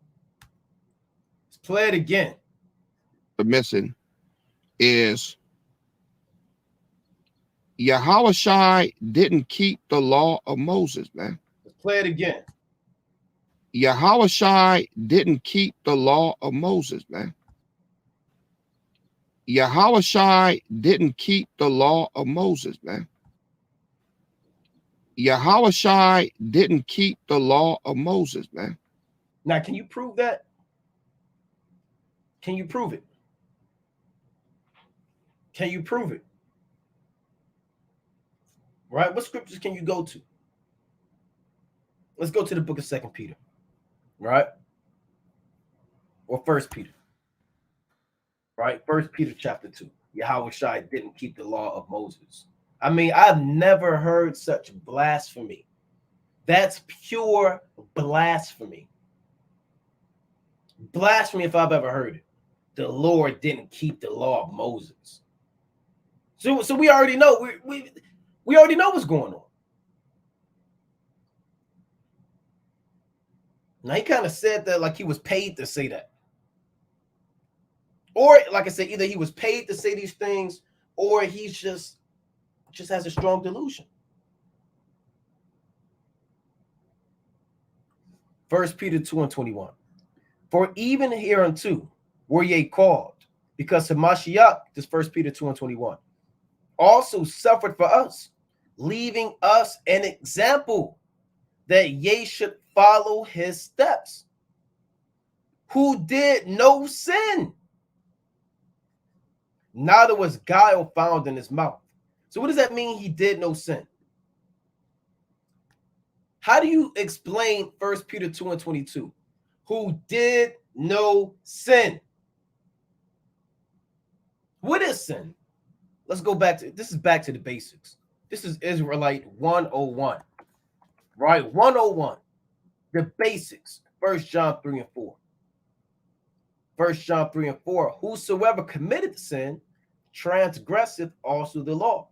Let's play it again. The missing is Yahawashi didn't keep the law of Moses, man. Let's play it again. Yahawashi didn't keep the law of Moses, man. Yahawashi didn't keep the law of Moses, man. Yahawashi didn't keep the law of Moses, man. Now, can you prove that? Can you prove it? Can you prove it? Right? What scriptures can you go to? Let's go to the book of 2 Peter. Right? Or 1 Peter. Right? 1 Peter chapter 2. Yahawashi didn't keep the law of Moses. I mean, I've never heard such blasphemy. That's pure blasphemy. Blasphemy if I've ever heard it. The Lord didn't keep the law of Moses. So we already know. We already know what's going on. Now, he kind of said that like he was paid to say that. Or, like I said, either he was paid to say these things, or he just has a strong delusion. 1 Peter 2:21. For even hereunto were ye called, because Hamashiach, this 1 Peter 2:21, also suffered for us, leaving us an example that ye should follow his steps, who did no sin, neither was guile found in his mouth. So what does that mean, he did no sin? How do you explain 1 Peter 2:22? Who did no sin? What is sin? Let's go back to this. Is back to the basics. This is Israelite 101. Right? 101. The basics. 1 John 3 and 4. 1 John 3 and 4. Whosoever committed sin transgresseth also the law.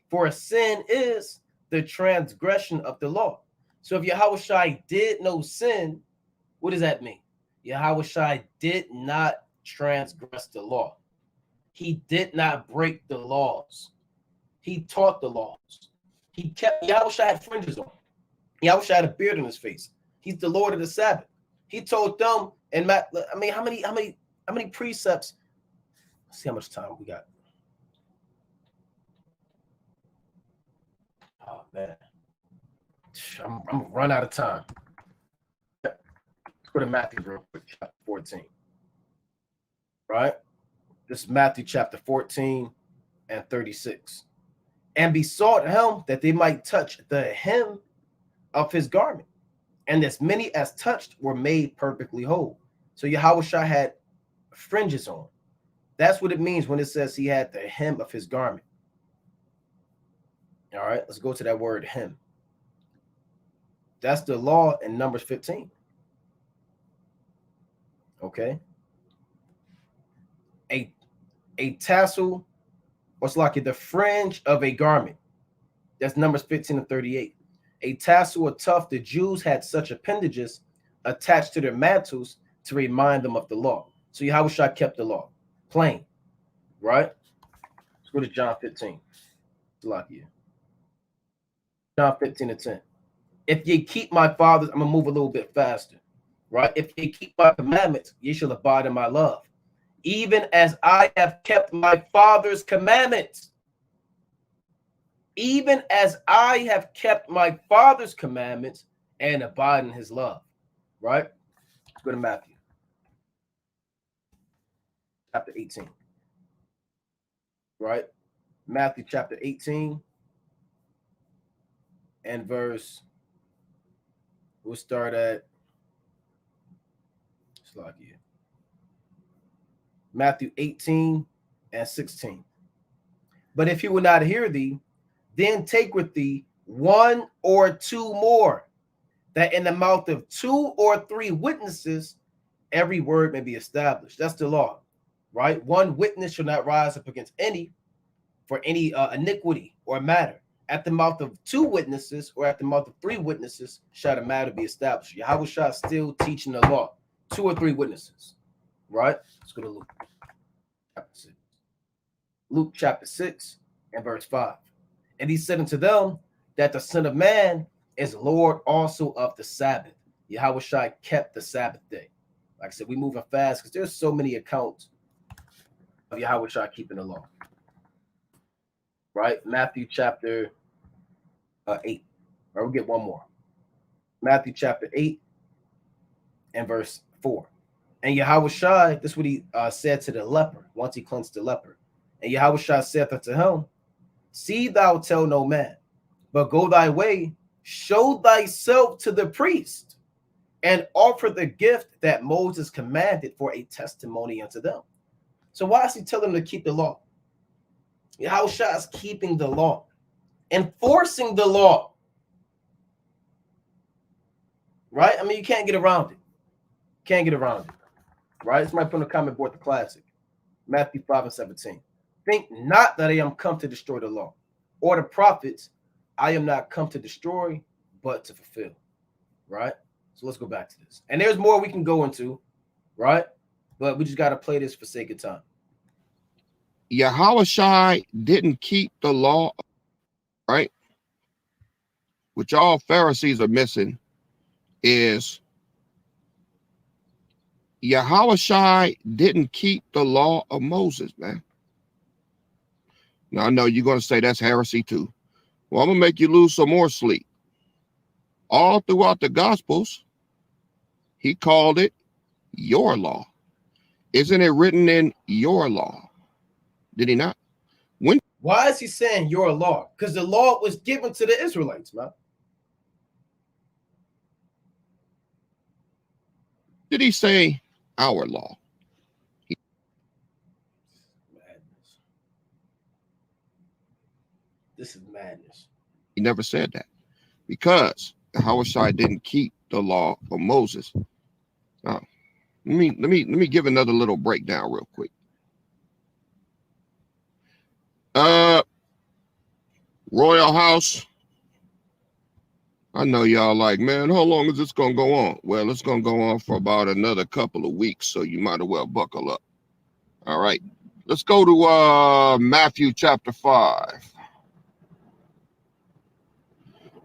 For a sin is the transgression of the law. So if Yahawashi did no sin, what does that mean? Yahawashi did not transgress the law. He did not break the laws. He taught the laws. He kept, Yahawashi had fringes on. Yahawashi had a beard on his face. He's the Lord of the Sabbath. He told them, and I mean, how many precepts? Let's see how much time we got. Oh man, I'm gonna run out of time. Let's go to Matthew real quick, chapter 14. Right? This is Matthew chapter 14 and 36. And besought him that they might touch the hem of his garment. And as many as touched were made perfectly whole. So Yahawashi had fringes on. That's what it means when it says he had the hem of his garment. All right, let's go to that word hem. That's the law in Numbers 15. Okay. A tassel, what's like the fringe of a garment. That's Numbers 15 and 38. A tassel or tuft, the Jews had such appendages attached to their mantles to remind them of the law. So Yahawashi kept the law. Plain. Right? Let's go to John 15. John 15 and 10. If ye keep my father's, I'm going to move a little bit faster. Right? If ye keep my commandments, ye shall abide in my love. Even as I have kept my father's commandments. Even as I have kept my father's commandments and abide in his love. Right? Let's go to Matthew. Chapter 18. Right? Matthew chapter 18 and verse, we'll start at Matthew 18 and 16. But if he will not hear thee, then take with thee one or two more, that in the mouth of 2 or 3 witnesses, every word may be established. That's the law, right? One witness shall not rise up against any for any iniquity or matter. At the mouth of 2 witnesses or at the mouth of 3 witnesses shall the matter be established. Yahawashi still teaching the law. 2 or 3 witnesses, right? Let's go to Luke chapter 6. Luke chapter 6 and verse 5. And he said unto them that the Son of Man is Lord also of the Sabbath. Yahawashi kept the Sabbath day. Like I said, we moving fast because there's so many accounts of Yahawashi keeping the law. Right? Matthew chapter 8. Or we'll get one more. Matthew chapter 8 and verse 4. And Yahawashi, this is what he said to the leper once he cleansed the leper. And Yahawashi saith unto him, see thou tell no man, but go thy way, show thyself to the priest, and offer the gift that Moses commanded for a testimony unto them. So why is he telling them to keep the law? Yahawashi is keeping the law, enforcing the law. Right? I mean, you can't get around it. Can't get around it. Right? It's my put in the comment board, the classic. Matthew 5 and 17. Think not that I am come to destroy the law or the prophets. I am not come to destroy, but to fulfill. Right? So let's go back to this. And there's more we can go into, right? But we just got to play this for sake of time. Yahawashi didn't keep the law, right? Which all Pharisees are missing is Yahawashi didn't keep the law of Moses, man. Now, I know you're going to say that's heresy too. Well, I'm going to make you lose some more sleep. All throughout the Gospels, he called it your law. Isn't it written in your law? Did he not? Why is he saying your law? Because the law was given to the Israelites, man. Did he say our law? Madness. This is madness. He never said that because Yahawashi didn't keep the law of Moses. Now, let me give another little breakdown real quick. Royal House. I know y'all like, man, how long is this gonna go on? Well, it's gonna go on for about another couple of weeks, so you might as well buckle up. All right, let's go to Matthew chapter 5.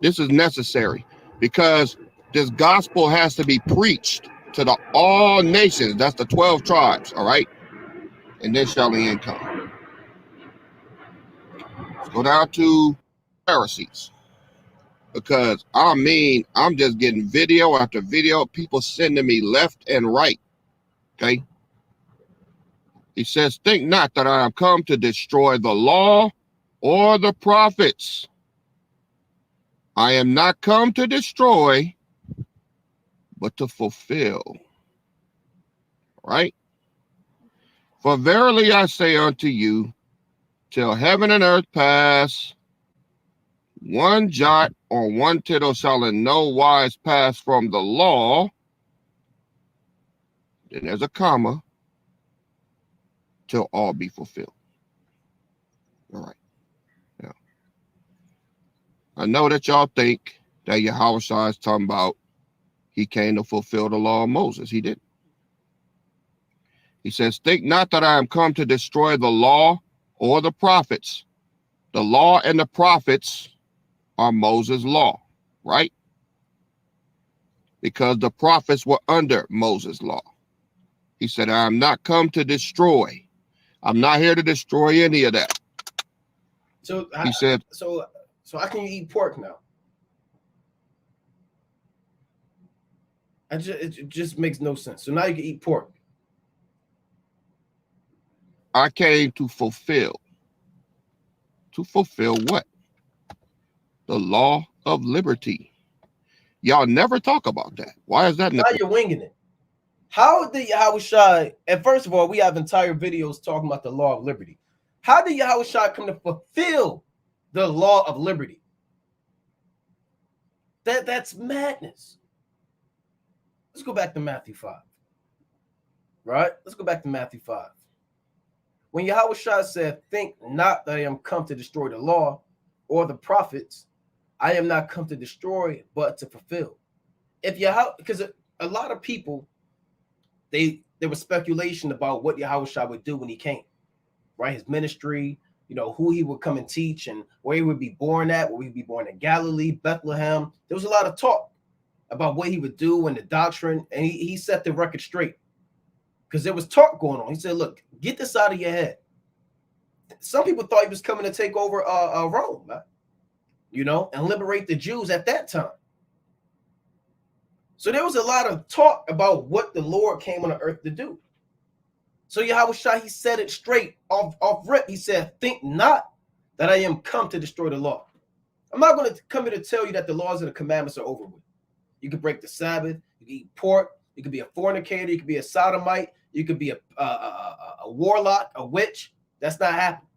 This is necessary because this gospel has to be preached to the all nations. That's the 12 tribes, all right? And then shall the end come. Let's go down to Pharisees. Because I mean, I'm just getting video after video, people sending me left and right. Okay. He says, think not that I am come to destroy the law or the prophets. I am not come to destroy, but to fulfill. Right? For verily I say unto you, till heaven and earth pass, one jot or one tittle shall in no wise pass from the law, then there's a comma, till all be fulfilled. All right. Now, I know that y'all think that Yahawashi is talking about he came to fulfill the law of Moses. He didn't. He says, think not that I am come to destroy the law or the prophets. The law and the prophets are Moses' law, right? Because the prophets were under Moses' law. He said, I am not come to destroy. I'm not here to destroy any of that. So he said, so how can you eat pork now? It just makes no sense. So now you can eat pork. I came to fulfill. To fulfill what? The law of liberty. Y'all never talk about that. Why is that? Now you're winging it. How did Yahawashi, and first of all, we have entire videos talking about the law of liberty. How did Yahawashi come to fulfill the law of liberty? That's madness. Let's go back to Matthew 5. Right? Let's go back to Matthew 5. When Yahawashi said, think not that I am come to destroy the law or the prophets, I am not come to destroy, but to fulfill. Because a lot of people, there was speculation about what Yahawashi would do when he came, right? His ministry, who he would come and teach and where he would be born at, where he'd be born in Galilee, Bethlehem. There was a lot of talk about what he would do and the doctrine, and he set the record straight because there was talk going on. He said, look, get this out of your head. Some people thought he was coming to take over Rome, and liberate the Jews at that time. So there was a lot of talk about what the Lord came on the earth to do. So Yahawashi, he said it straight off rip. He said, think not that I am come to destroy the law. I'm not going to come here to tell you that the laws and the commandments are over with. You can break the Sabbath. You can eat pork. You can be a fornicator. You can be a sodomite. You could be a warlock, a witch. That's not happening.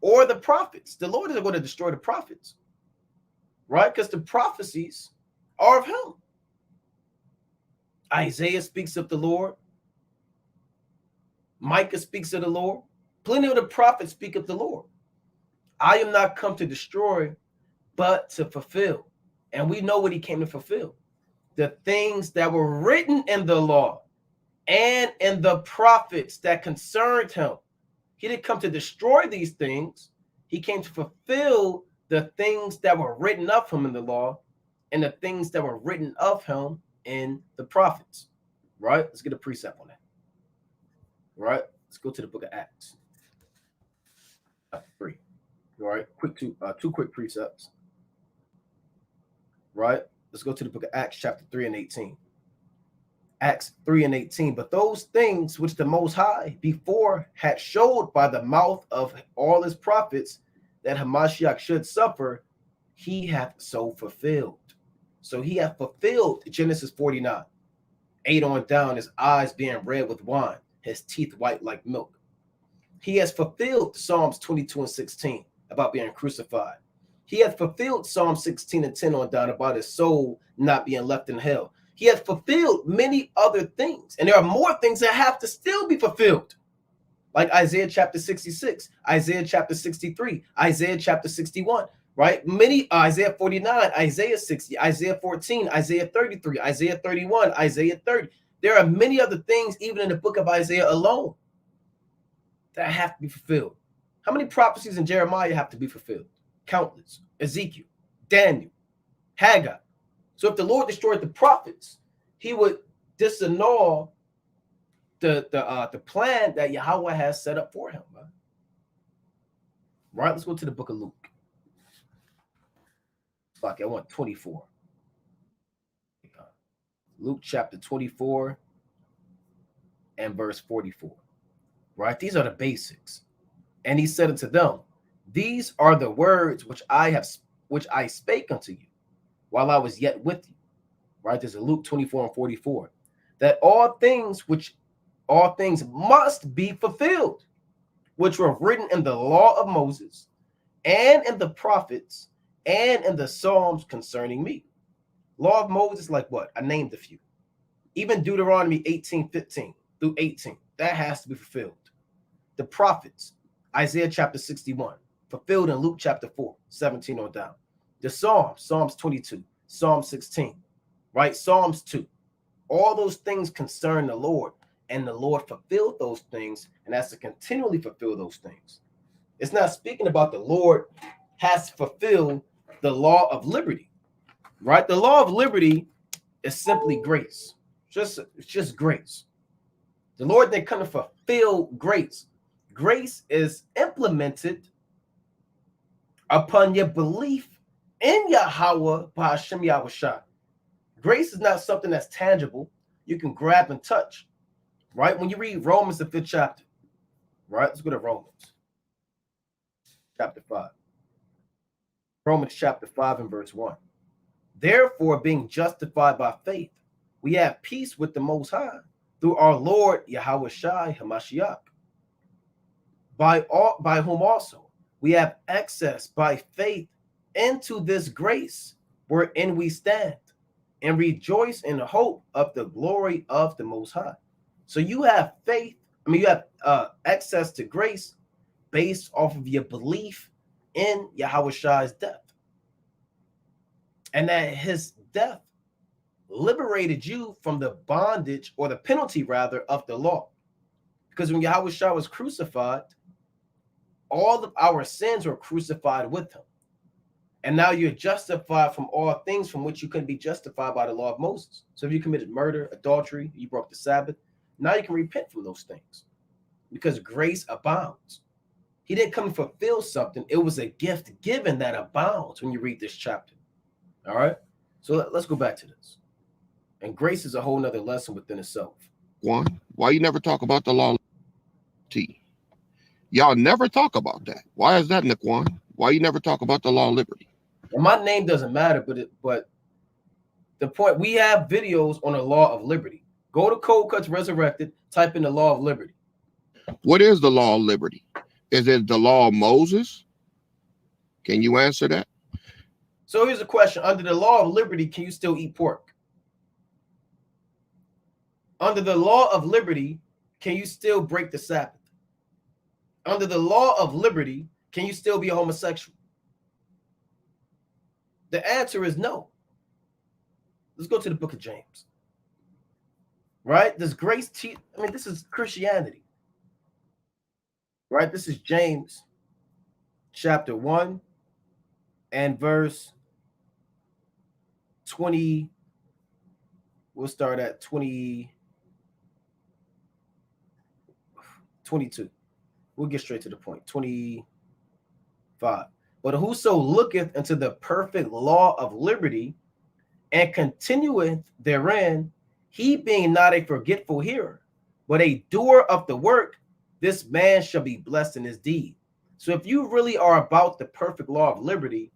Or the prophets. The Lord isn't going to destroy the prophets, right? Because the prophecies are of him. Isaiah speaks of the Lord. Micah speaks of the Lord. Plenty of the prophets speak of the Lord. I am not come to destroy, but to fulfill. And we know what he came to fulfill. The things that were written in the law and in the prophets that concerned him. He didn't come to destroy these things. He came to fulfill the things that were written of him in the law and the things that were written of him in the prophets. Right? Let's get a precept on that. Right? Let's go to the book of Acts. 3. All right, two quick precepts. Right? Let's go to the book of Acts, chapter 3 and 18. Acts 3 and 18. But those things which the Most High before had showed by the mouth of all his prophets that Hamashiach should suffer, he hath so fulfilled. So he hath fulfilled Genesis 49. 8 on down, his eyes being red with wine, his teeth white like milk. He has fulfilled Psalms 22 and 16 about being crucified. He hath fulfilled Psalm 16 and 10 on down about his soul not being left in hell. He hath fulfilled many other things. And there are more things that have to still be fulfilled. Like Isaiah chapter 66, Isaiah chapter 63, Isaiah chapter 61, right? Many, Isaiah 49, Isaiah 60, Isaiah 14, Isaiah 33, Isaiah 31, Isaiah 30. There are many other things, even in the book of Isaiah alone, that have to be fulfilled. How many prophecies in Jeremiah have to be fulfilled? Countless. Ezekiel, Daniel, Haggai. So if the Lord destroyed the prophets, he would disannul the plan that Yahweh has set up for him. Right? Let's go to the book of Luke. Fuck, I want 24. Luke chapter 24 and verse 44. Right? These are the basics. And he said unto them, these are the words which I spake unto you while I was yet with you. Right? There's a Luke 24 and 44. That all things must be fulfilled, which were written in the law of Moses and in the prophets and in the Psalms concerning me. Law of Moses, like what? I named a few. Even Deuteronomy 18:15 through 18, that has to be fulfilled. The prophets, Isaiah chapter 61, fulfilled in Luke chapter 4, 17 on down. The Psalms, Psalms 22, Psalm 16, right? Psalms 2. All those things concern the Lord, and the Lord fulfilled those things and has to continually fulfill those things. It's not speaking about the Lord has to fulfill the law of liberty, right? The law of liberty is simply grace. It's just grace. The Lord didn't come to fulfill grace. Grace is implemented upon your belief in Yahweh by Hashem Yahawashi. Grace is not something that's tangible. You can grab and touch, right? When you read Romans, the 5th chapter, right? Let's go to Romans chapter 5. Romans chapter 5 and verse 1. Therefore, being justified by faith, we have peace with the Most High through our Lord Yahawashi HaMashiach, by whom also we have access by faith into this grace wherein we stand and rejoice in the hope of the glory of the Most High. So you have faith, you have access to grace based off of your belief in Yahawashi's death. And that his death liberated you from the bondage, or the penalty rather, of the law. Because when Yahawashi was crucified, all of our sins were crucified with him. And now you're justified from all things from which you couldn't be justified by the law of Moses. So if you committed murder, adultery, you broke the Sabbath, now you can repent from those things because grace abounds. He didn't come to fulfill something. It was a gift given that abounds when you read this chapter. All right. So let's go back to this. And grace is a whole nother lesson within itself. One, why you never talk about the law? T. Y'all never talk about that. Why is that, Naquan? Why you never talk about the law of liberty? Well, my name doesn't matter, but the point, we have videos on the law of liberty. Go to Cold Cuts Resurrected, type in the law of liberty. What is the law of liberty? Is it the law of Moses? Can you answer that? So here's a question. Under the law of liberty, can you still eat pork? Under the law of liberty, can you still break the Sabbath? Under the law of liberty, can you still be a homosexual? The answer is no. Let's go to the book of James. Right? Does grace teach? This is Christianity. Right? This is James chapter 1 and verse 20. We'll start at 22. We'll get straight to the point. 25. But whoso looketh into the perfect law of liberty and continueth therein, he being not a forgetful hearer, but a doer of the work, this man shall be blessed in his deed. So if you really are about the perfect law of liberty,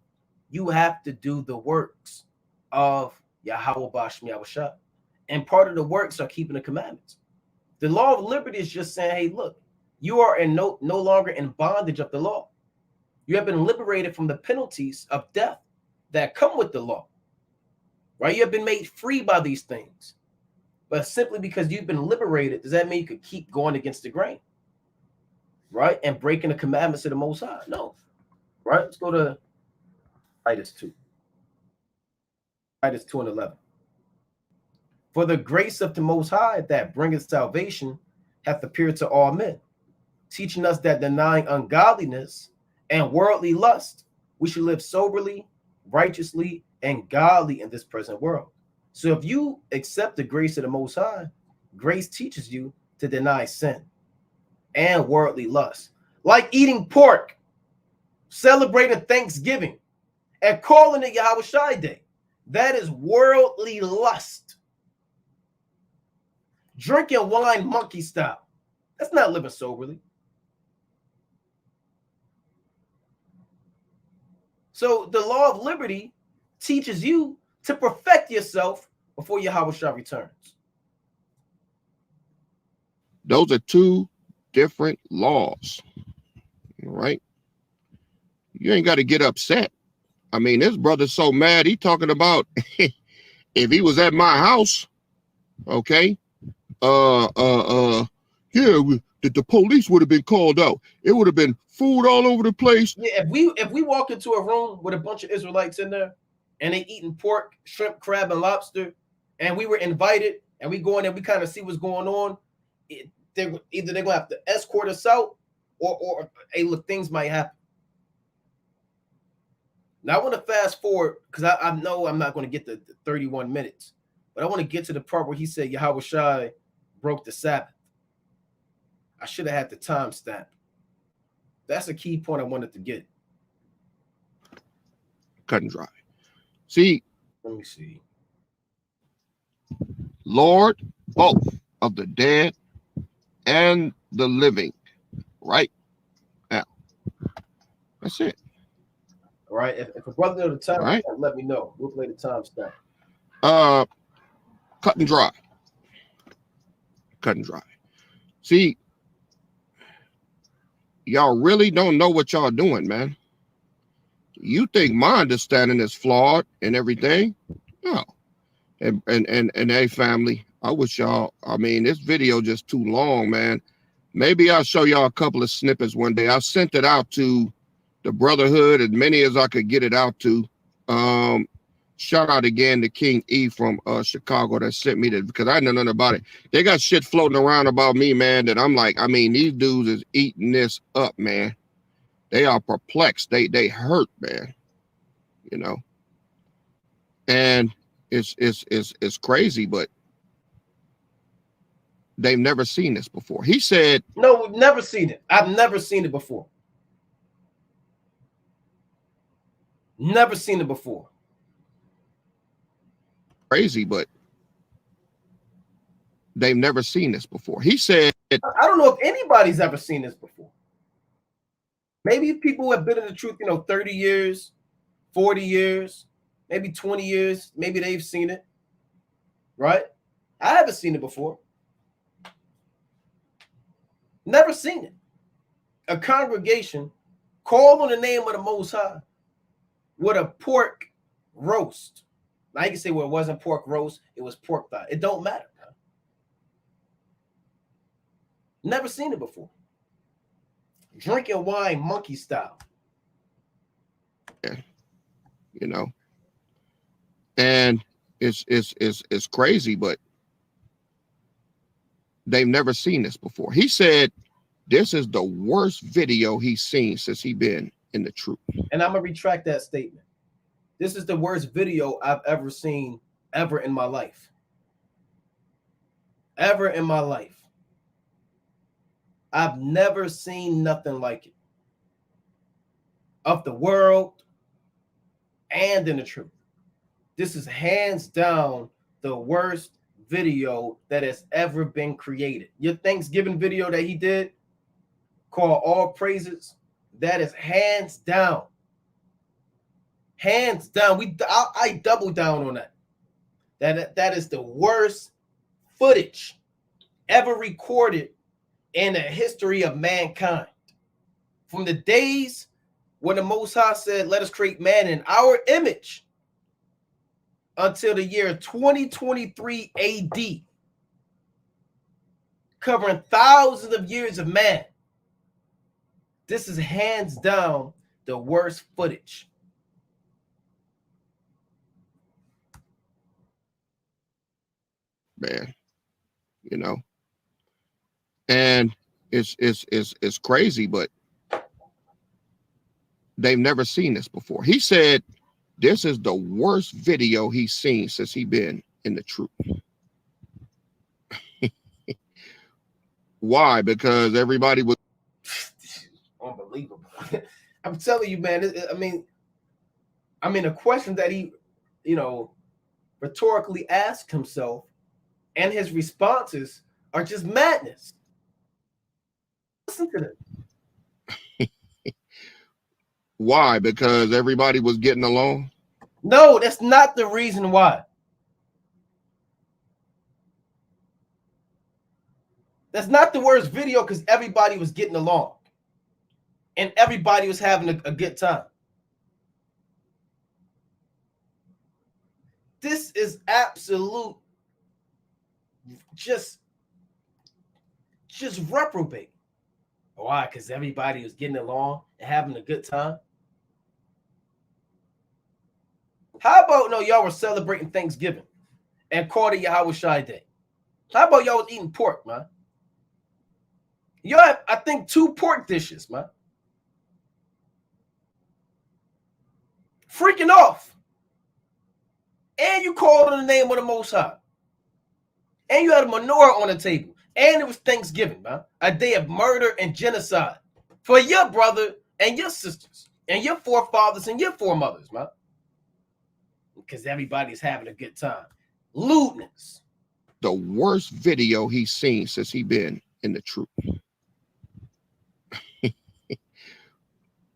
you have to do the works of Yahawashi. And part of the works are keeping the commandments. The law of liberty is just saying, hey, look, you are no longer in bondage of the law. You have been liberated from the penalties of death that come with the law. Right? You have been made free by these things. But simply because you've been liberated, does that mean you could keep going against the grain? Right? And breaking the commandments of the Most High? No. Right? Let's go to Titus 2. Titus 2 and 11. For the grace of the Most High that bringeth salvation hath appeared to all men, teaching us that denying ungodliness and worldly lust, we should live soberly, righteously, and godly in this present world. So if you accept the grace of the Most High, grace teaches you to deny sin and worldly lust, like eating pork, celebrating Thanksgiving, and calling it Yahawashi Day. That is worldly lust. Drinking wine monkey style. That's not living soberly. So the law of liberty teaches you to perfect yourself before Yahawashi returns. Those are two different laws. All right. You ain't got to get upset I mean, this brother's so mad. He talking about if he was at my house, okay, yeah, the police would have been called out. It would have been food all over the place. Yeah, if we walk into a room with a bunch of Israelites in there, and they eating pork, shrimp, crab, and lobster, and we were invited, and we go in and we kind of see what's going on, either they're gonna have to escort us out, or hey, look, things might happen. Now I want to fast forward because I know I'm not going to get the 31 minutes, but I want to get to the part where he said Yahawashi broke the Sabbath. I should have had the timestamp. That's a key point I wanted to get. Cut and dry. See, let me see. Lord, both of the dead and the living, right now. That's it. All right. If a brother knows the time, right, let me know. We'll play the timestamp. Cut and dry. Cut and dry. See, y'all really don't know what y'all doing, man. You think my understanding is flawed and everything? No. And hey, family, I wish y'all, I mean, this video just too long, man. Maybe I'll show y'all a couple of snippets one day. I sent it out to the Brotherhood, as many as I could get it out to. Shout out again to King E from Chicago that sent me that, because I know nothing about it. They got shit floating around about me, man, that I'm like, I mean, these dudes is eating this up, man. They are perplexed. They hurt, man. You know. And it's crazy, but they've never seen this before. He said, no, we've never seen it. I've never seen it before. Never seen it before. Crazy, but they've never seen this before. He said, I don't know if anybody's ever seen this before. Maybe people who have been in the truth, 30 years, 40 years, maybe 20 years, maybe they've seen it, right? I haven't seen it before. Never seen it. A congregation called on the name of the Most High with a pork roast. Now you can say, well, it wasn't pork roast, it was pork thigh. It don't matter. Man. Never seen it before. Drinking wine monkey style. Yeah. And it's crazy, but they've never seen this before. He said this is the worst video he's seen since he been in the truth. And I'm gonna retract that statement. This is the worst video I've ever seen ever in my life. Ever in my life. I've never seen nothing like it. Of the world and in the truth. This is hands down the worst video that has ever been created. Your Thanksgiving video that he did, called All Praises, that is hands down. Hands down. I double down on that. That is the worst footage ever recorded in the history of mankind. From the days when the Most High said, let us create man in our image, until the year 2023 AD, covering thousands of years of man. This is hands down the worst footage. Man, and it's crazy, but they've never seen this before. He said this is the worst video he's seen since he been in the truth. Why? Because everybody was unbelievable. I'm telling you, man. I mean, a question that he, rhetorically asked himself, and his responses are just madness. Listen to them. Why? Because everybody was getting along? No, that's not the reason why. That's not the worst video, because everybody was getting along. And everybody was having a good time. is absolute just reprobate. Why? Because everybody was getting along and having a good time. How about no, y'all were celebrating Thanksgiving and called it Yahawashi Day? How about y'all was eating pork, man? Y'all have, I think, 2 pork dishes, man. Freaking off. And you called on the name of the Most High. And you had a menorah on the table. And it was Thanksgiving, man. A day of murder and genocide for your brother and your sisters and your forefathers and your foremothers, man. Because everybody's having a good time. Lewdness. The worst video he's seen since he been in the truth.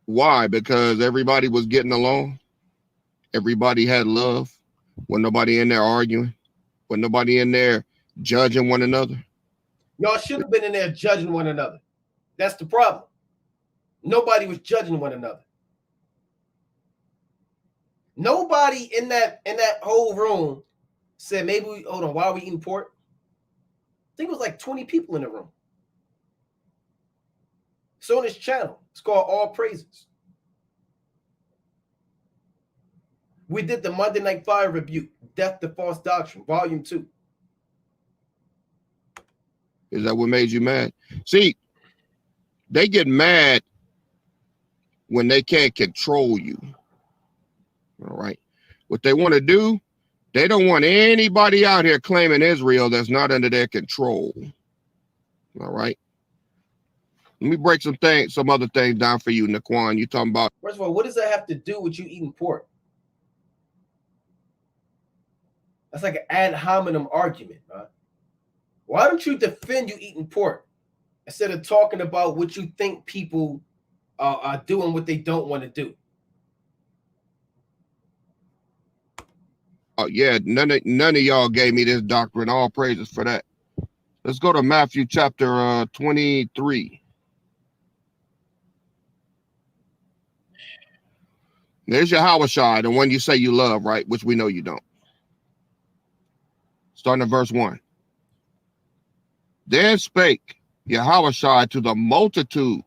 Why? Because everybody was getting along. Everybody had love. Wasn't nobody in there arguing. Wasn't nobody in there judging one another. Y'all should have been in there judging one another. That's the problem. Nobody was judging one another. Nobody in that whole room said, maybe we, hold on, why are we eating pork? I think it was like 20 people in the room. So on this channel, it's called All Praises. We did the Monday Night Fire Rebuke, Death to False Doctrine, Volume 2. Is that what made you mad? See, they get mad when they can't control you. All right. What they want to do, they don't want anybody out here claiming Israel that's not under their control. All right. Let me break some other things down for you, Naquan. You talking about. First of all, what does that have to do with you eating pork? That's like an ad hominem argument, man. Why don't you defend you eating pork instead of talking about what you think people are doing what they don't want to do? Oh yeah, none of y'all gave me this doctrine. All praises for that. Let's go to Matthew chapter 23. There's Yahawashi, the one you say you love, right? Which we know you don't. Starting at verse 1. Then spake Yahawashi to the multitude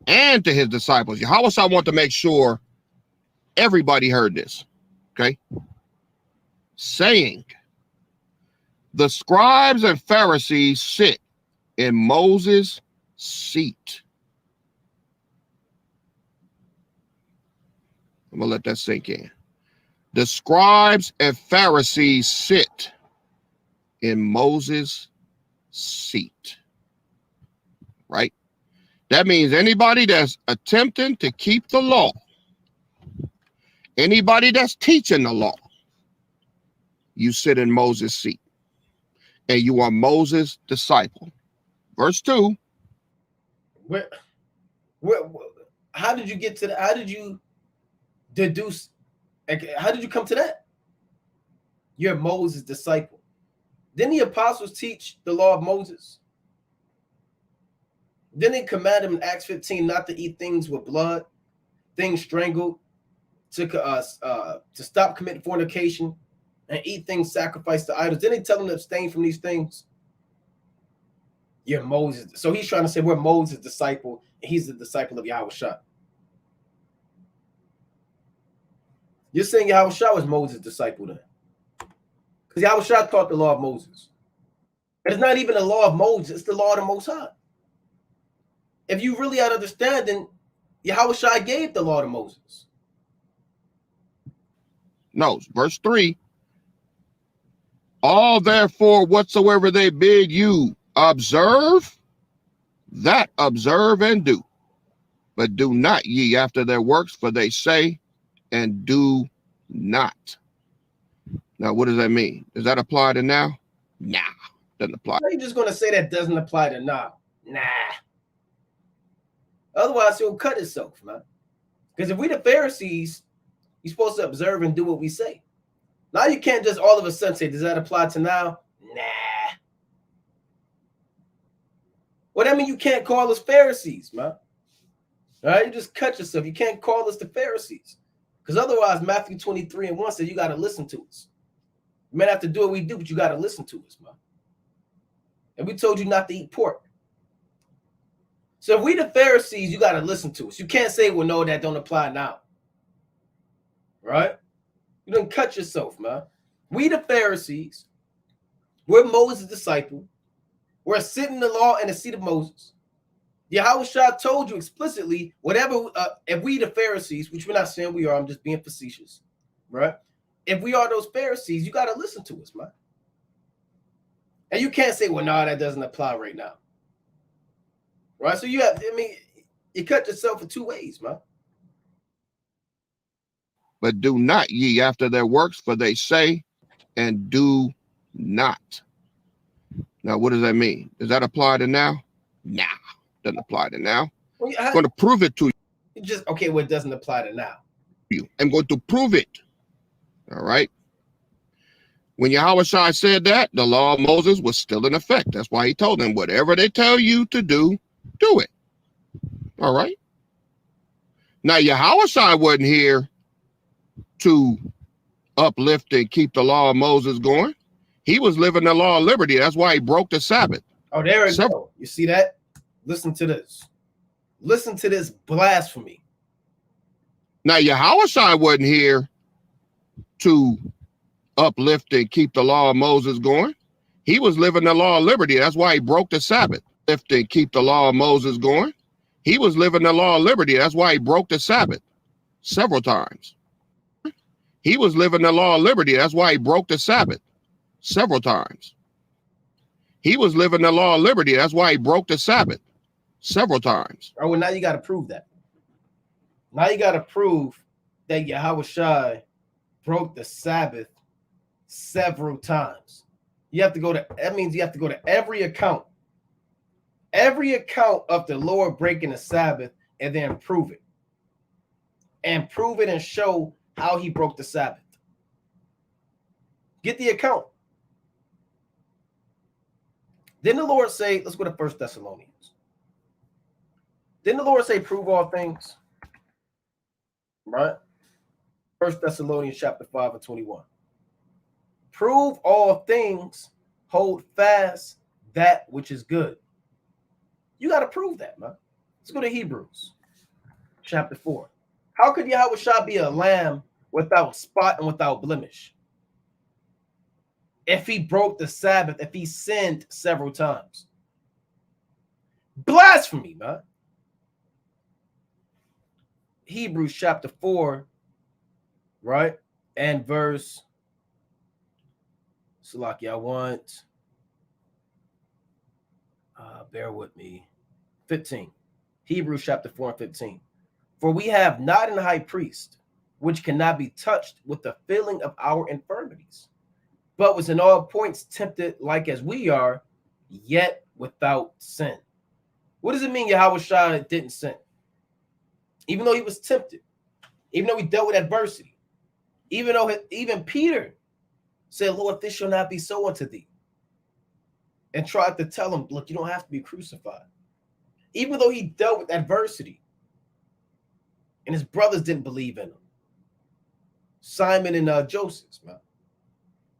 and to his disciples. Yahawashi want to make sure everybody heard this. Okay. Saying, the scribes and Pharisees sit in Moses' seat. I'm going to let that sink in. The scribes and Pharisees sit in Moses' seat. Right? That means anybody that's attempting to keep the law, anybody that's teaching the law, you sit in Moses' seat. And you are Moses' disciple. Verse 2. How did you get to that? How did you deduce? How did you come to that? You're Moses' disciple. Didn't the apostles teach the law of Moses? Didn't they command them in Acts 15 not to eat things with blood, things strangled, to stop committing fornication, and eat things sacrificed to idols? Didn't they tell them to abstain from these things? You're Moses. So he's trying to say we're Moses' disciple, and he's the disciple of Yahawashi. You're saying Yahawashi was Moses' disciple then? Because Yahawashi taught the law of Moses. And it's not even the law of Moses, it's the law of the Most High. If you really had understanding, Yahawashi gave the law to Moses. No, verse 3. All therefore whatsoever they bid you observe, that observe and do. But do not ye after their works, for they say and do not. Now, what does that mean? Does that apply to now? Nah, doesn't apply. Are you just going to say that doesn't apply to now? Nah. Otherwise, he'll cut himself, man. Because if we the Pharisees, you're supposed to observe and do what we say. Now you can't just all of a sudden say, does that apply to now? Nah. Well, that means you can't call us Pharisees, man. All right, you just cut yourself. You can't call us the Pharisees. Because otherwise, Matthew 23:1 says you got to listen to us. You might have to do what we do, but you got to listen to us, man. And we told you not to eat pork. So if we the Pharisees, you got to listen to us. You can't say, well, no, that don't apply now. Right? You done cut yourself, man. We the Pharisees, we're Moses' disciple. We're sitting in the law and the seat of Moses. Yahawashi told you explicitly, whatever, if we the Pharisees, which we're not saying we are, I'm just being facetious, right? If we are those Pharisees, you got to listen to us, man. And you can't say, well, no, that doesn't apply right now. Right? So you have, I mean, you cut yourself in two ways, man. But do not ye after their works, for they say and do not. Now, what does that mean? Does that apply to now? Nah, doesn't apply to now. Well, I'm going to prove it to you. Just, okay, well, it doesn't apply to now. I'm going to prove it. All right. When Yahawashi said that, the law of Moses was still in effect. That's why he told them, whatever they tell you to do it. All right. Now, Yahawashi wasn't here to uplift and keep the law of Moses going. He was living the law of liberty. That's why he broke the Sabbath. Oh, there we go. You see that? Listen to this. Listen to this blasphemy. Now, Yahawashi wasn't here to uplift and keep the law of Moses going. He was living the law of liberty. That's why he broke the Sabbath. Lift and keep the law of Moses going. He was living the law of liberty. That's why he broke the Sabbath several times. He was living the law of liberty. That's why he broke the Sabbath several times. He was living the law of liberty. That's why he broke the Sabbath several times. Oh, well, now you got to prove that. Now you got to prove that Yahawashi broke the Sabbath several times. You have to go to, that means you have to go to every account of the Lord breaking the Sabbath and then prove it. And prove it and show how he broke the Sabbath. Get the account. Didn't the Lord say, let's go to 1 Thessalonians. Didn't the Lord say, prove all things? Right? 1 Thessalonians chapter 5 and 21. Prove all things, hold fast that which is good. You got to prove that, man. Let's go to Hebrews chapter 4. How could Yahawashi be a lamb without spot and without blemish? If he broke the Sabbath, if he sinned several times. Blasphemy, man. Hebrews chapter 4, right? And verse, Salaki, I want, bear with me, 15. Hebrews chapter 4 and 15. For we have not an high priest, which cannot be touched with the feeling of our infirmities, but was in all points tempted like as we are, yet without sin. What does it mean Yahawashi didn't sin? Even though he was tempted, even though he dealt with adversity, even Peter said, Lord, this shall not be so unto thee. And tried to tell him, look, you don't have to be crucified. Even though he dealt with adversity, and his brothers didn't believe in him. Simon and Joseph, man.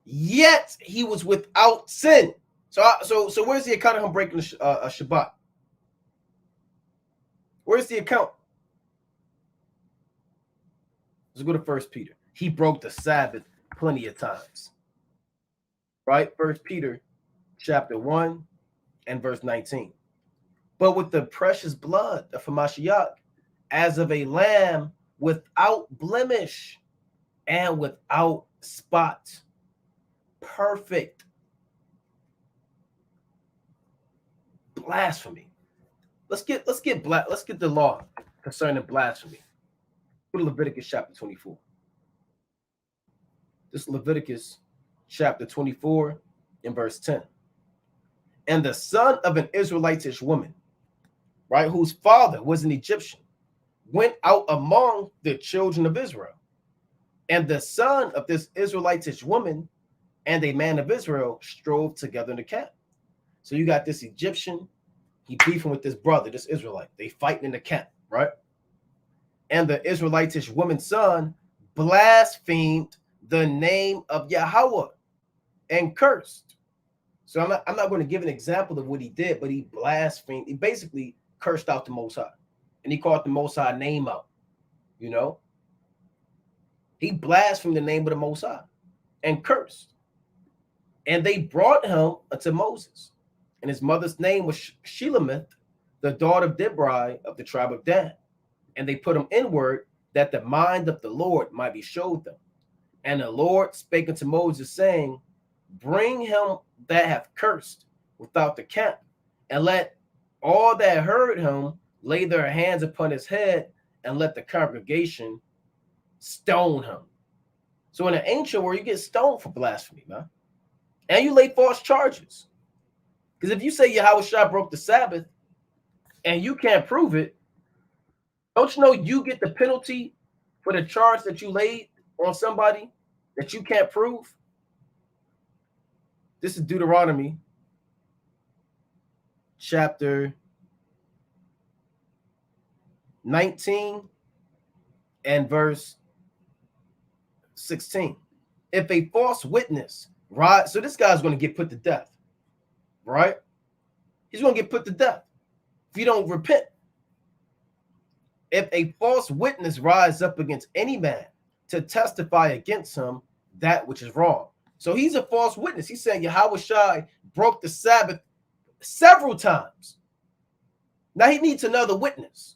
Yet he was without sin. So where's the account of him breaking a Shabbat? Where's the account? Let's go to 1 Peter. He broke the Sabbath plenty of times. Right? 1 Peter chapter 1 and verse 19. But with the precious blood of Hamashiach, as of a lamb without blemish and without spot, perfect. Blasphemy. Let's get the law concerning blasphemy. Go to Leviticus chapter 24. This is Leviticus chapter 24 and verse 10. And the son of an Israelitish woman, right, whose father was an Egyptian, went out among the children of Israel. And the son of this Israelitish woman and a man of Israel strove together in the camp. So you got this Egyptian, he beefing with this brother, this Israelite. They fighting in the camp, right? And the Israelitish woman's son blasphemed the name of Yahweh and cursed. So I'm not going to give an example of what he did, but he blasphemed. He basically cursed out the Most High, and he called the Most High name out. You know, he blasphemed the name of the Most High and cursed. And they brought him unto Moses, and his mother's name was Shelemith, the daughter of Dibri of the tribe of Dan. And they put him inward, that the mind of the Lord might be showed them. And the Lord spake unto Moses, saying, bring him that have cursed without the camp, and let all that heard him lay their hands upon his head, and let the congregation stone him. So in the ancient world, you get stoned for blasphemy, man. And you lay false charges. Because if you say Yahawashi broke the Sabbath and you can't prove it, don't you know you get the penalty for the charge that you laid on somebody that you can't prove? This is Deuteronomy chapter 19 and verse 16. If a false witness, right? So this guy's going to get put to death, right? He's going to get put to death if you don't repent. If a false witness rise up against any man to testify against him that which is wrong. So he's a false witness. He's saying Yahawashi broke the Sabbath several times. Now he needs another witness.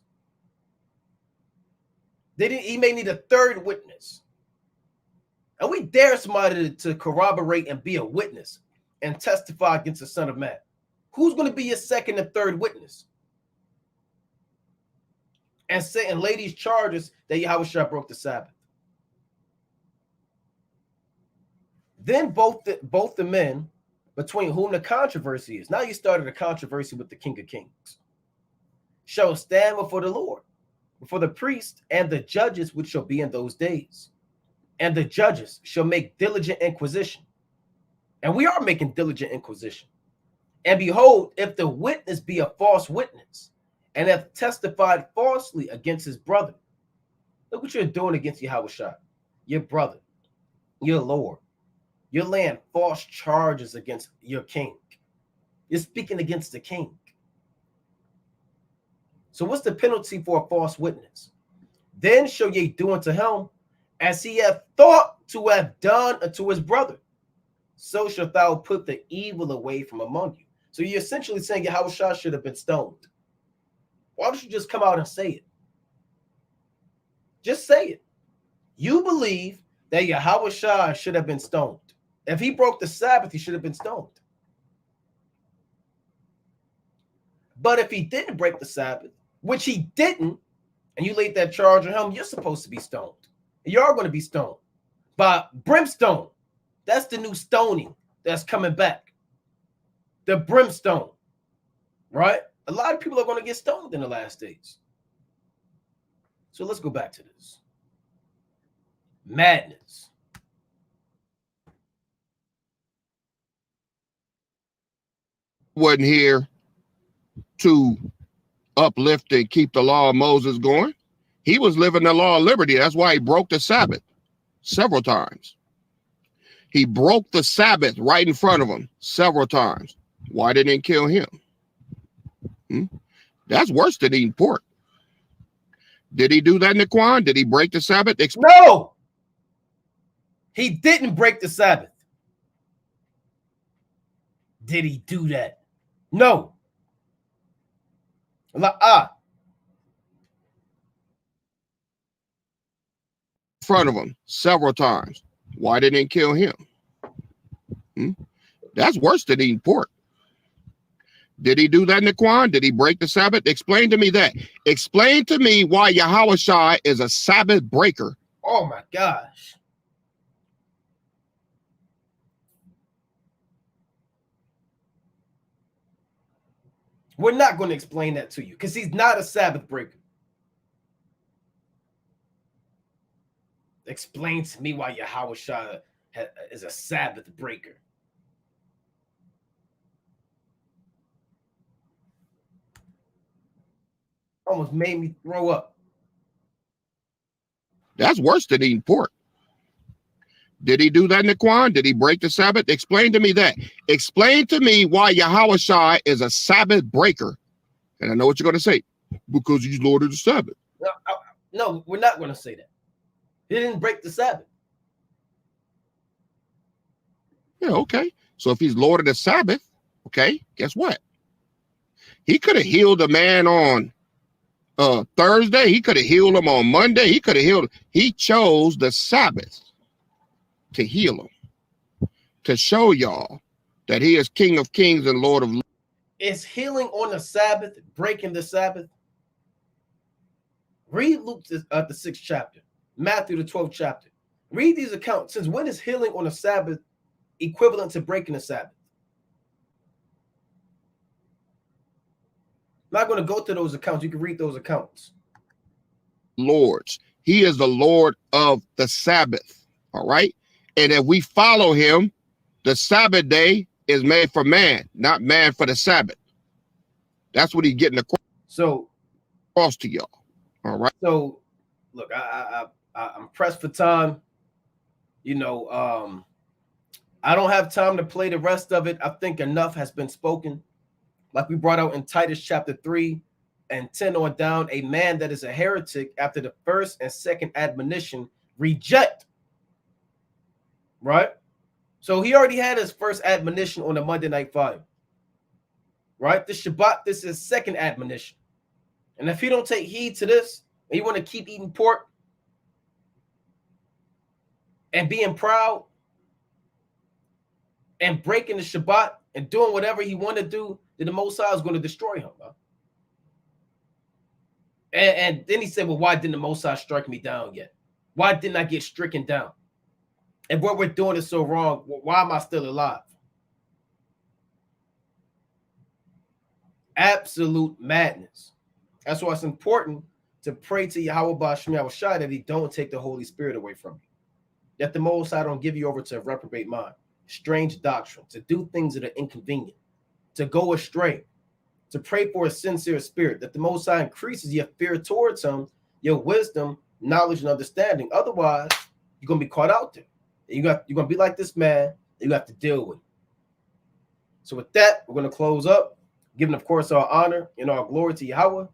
He may need a third witness. And we dare somebody to corroborate and be a witness and testify against the Son of Man. Who's going to be your second and third witness? And say and lay these charges that Yahawashi broke the Sabbath. Then both the men between whom the controversy is. Now you started a controversy with the King of Kings. Shall stand before the Lord, before the priest and the judges which shall be in those days. And the judges shall make diligent inquisition. And we are making diligent inquisition. And behold, if the witness be a false witness, and hath testified falsely against his brother. Look what you're doing against Yahawashi, your brother, your Lord. You're laying false charges against your king. You're speaking against the king. So what's the penalty for a false witness? Then shall ye do unto him as he hath thought to have done unto his brother. So shalt thou put the evil away from among you. So you're essentially saying Yahawashi should have been stoned. Why don't you just come out and say it? Just say it. You believe that Yahawashi should have been stoned. If he broke the Sabbath, he should have been stoned. But if he didn't break the Sabbath, which he didn't, and you laid that charge on him, you're supposed to be stoned. You are going to be stoned by brimstone. That's the new stoning that's coming back. The brimstone, right? A lot of people are going to get stoned in the last days. So let's go back to this. Madness. Wasn't here to uplift and keep the law of Moses going. He was living the law of liberty. That's why he broke the Sabbath several times. He broke the Sabbath right in front of him several times. Why didn't he kill him? That's worse than eating pork. Did he do that, Naquan? Did he break the Sabbath? No! He didn't break the Sabbath. Did he do that? No. In front of him several times. Why didn't he kill him? That's worse than eating pork. Did he do that, Naquan? Did he break the Sabbath? Explain to me that. Explain to me why Yahawashi is a Sabbath breaker. Oh my gosh. We're not going to explain that to you because he's not a Sabbath breaker. Explain to me why Yahawashi is a Sabbath breaker. Almost made me throw up. That's worse than eating pork. Did he do that, Naquan? Did he break the Sabbath? Explain to me that. Explain to me why Yahawashi is a Sabbath breaker. And I know what you're going to say. Because he's Lord of the Sabbath. No, we're not going to say that. He didn't break the Sabbath. Yeah, okay. So if he's Lord of the Sabbath, okay, guess what? He could have healed a man on Thursday. He could have healed him on Monday. He could have healed him. He chose the Sabbath to heal him, to show y'all that he is King of Kings and Lord of Lords. Is healing on the Sabbath breaking the Sabbath? Read Luke the 6th chapter, Matthew the 12th chapter. Read these accounts. Since when is healing on the Sabbath equivalent to breaking the Sabbath? I'm not going to go to those accounts. You can read those accounts. Lords. He is the Lord of the Sabbath. All right. And if we follow him, the Sabbath day is made for man, not man for the Sabbath. That's what he's getting across to y'all. All right. So, look, I'm pressed for time. You know, I don't have time to play the rest of it. I think enough has been spoken. Like we brought out in Titus chapter 3 and 10 on down, a man that is a heretic after the first and second admonition reject. Right? So he already had his first admonition on the Monday Night Fire. Right? The Shabbat, this is second admonition. And if he don't take heed to this, and you want to keep eating pork and being proud and breaking the Shabbat and doing whatever he want to do, then the Most High is going to destroy him. Huh? And then he said, well, why didn't the Most High strike me down yet? Why didn't I get stricken down? And what we're doing is so wrong. Why am I still alive? Absolute madness. That's why it's important to pray to Yahawashi that he don't take the Holy Spirit away from you. That the Most High don't give you over to a reprobate mind, strange doctrine, to do things that are inconvenient, to go astray, to pray for a sincere spirit, that the Most High increases your fear towards him, your wisdom, knowledge, and understanding. Otherwise, you're going to be caught out there. You're going to be like this man, and you have to deal with it. So with that, we're going to close up, giving, of course, our honor and our glory to Yahweh.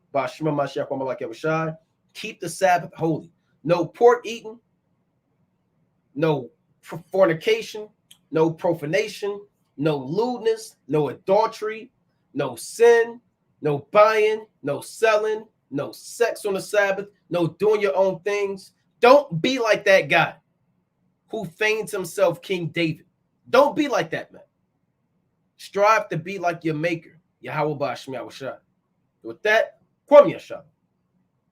Keep the Sabbath holy. No pork eating, no fornication, no profanation, no lewdness, no adultery, no sin, no buying, no selling, no sex on the Sabbath, no doing your own things. Don't be like that guy who feigns himself King David. Don't be like that, man. Strive to be like your maker, Yahweh Ba'Shem Yahawashi. With that, Kwame Yashab.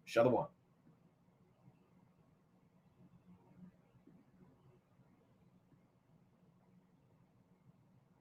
Shalom.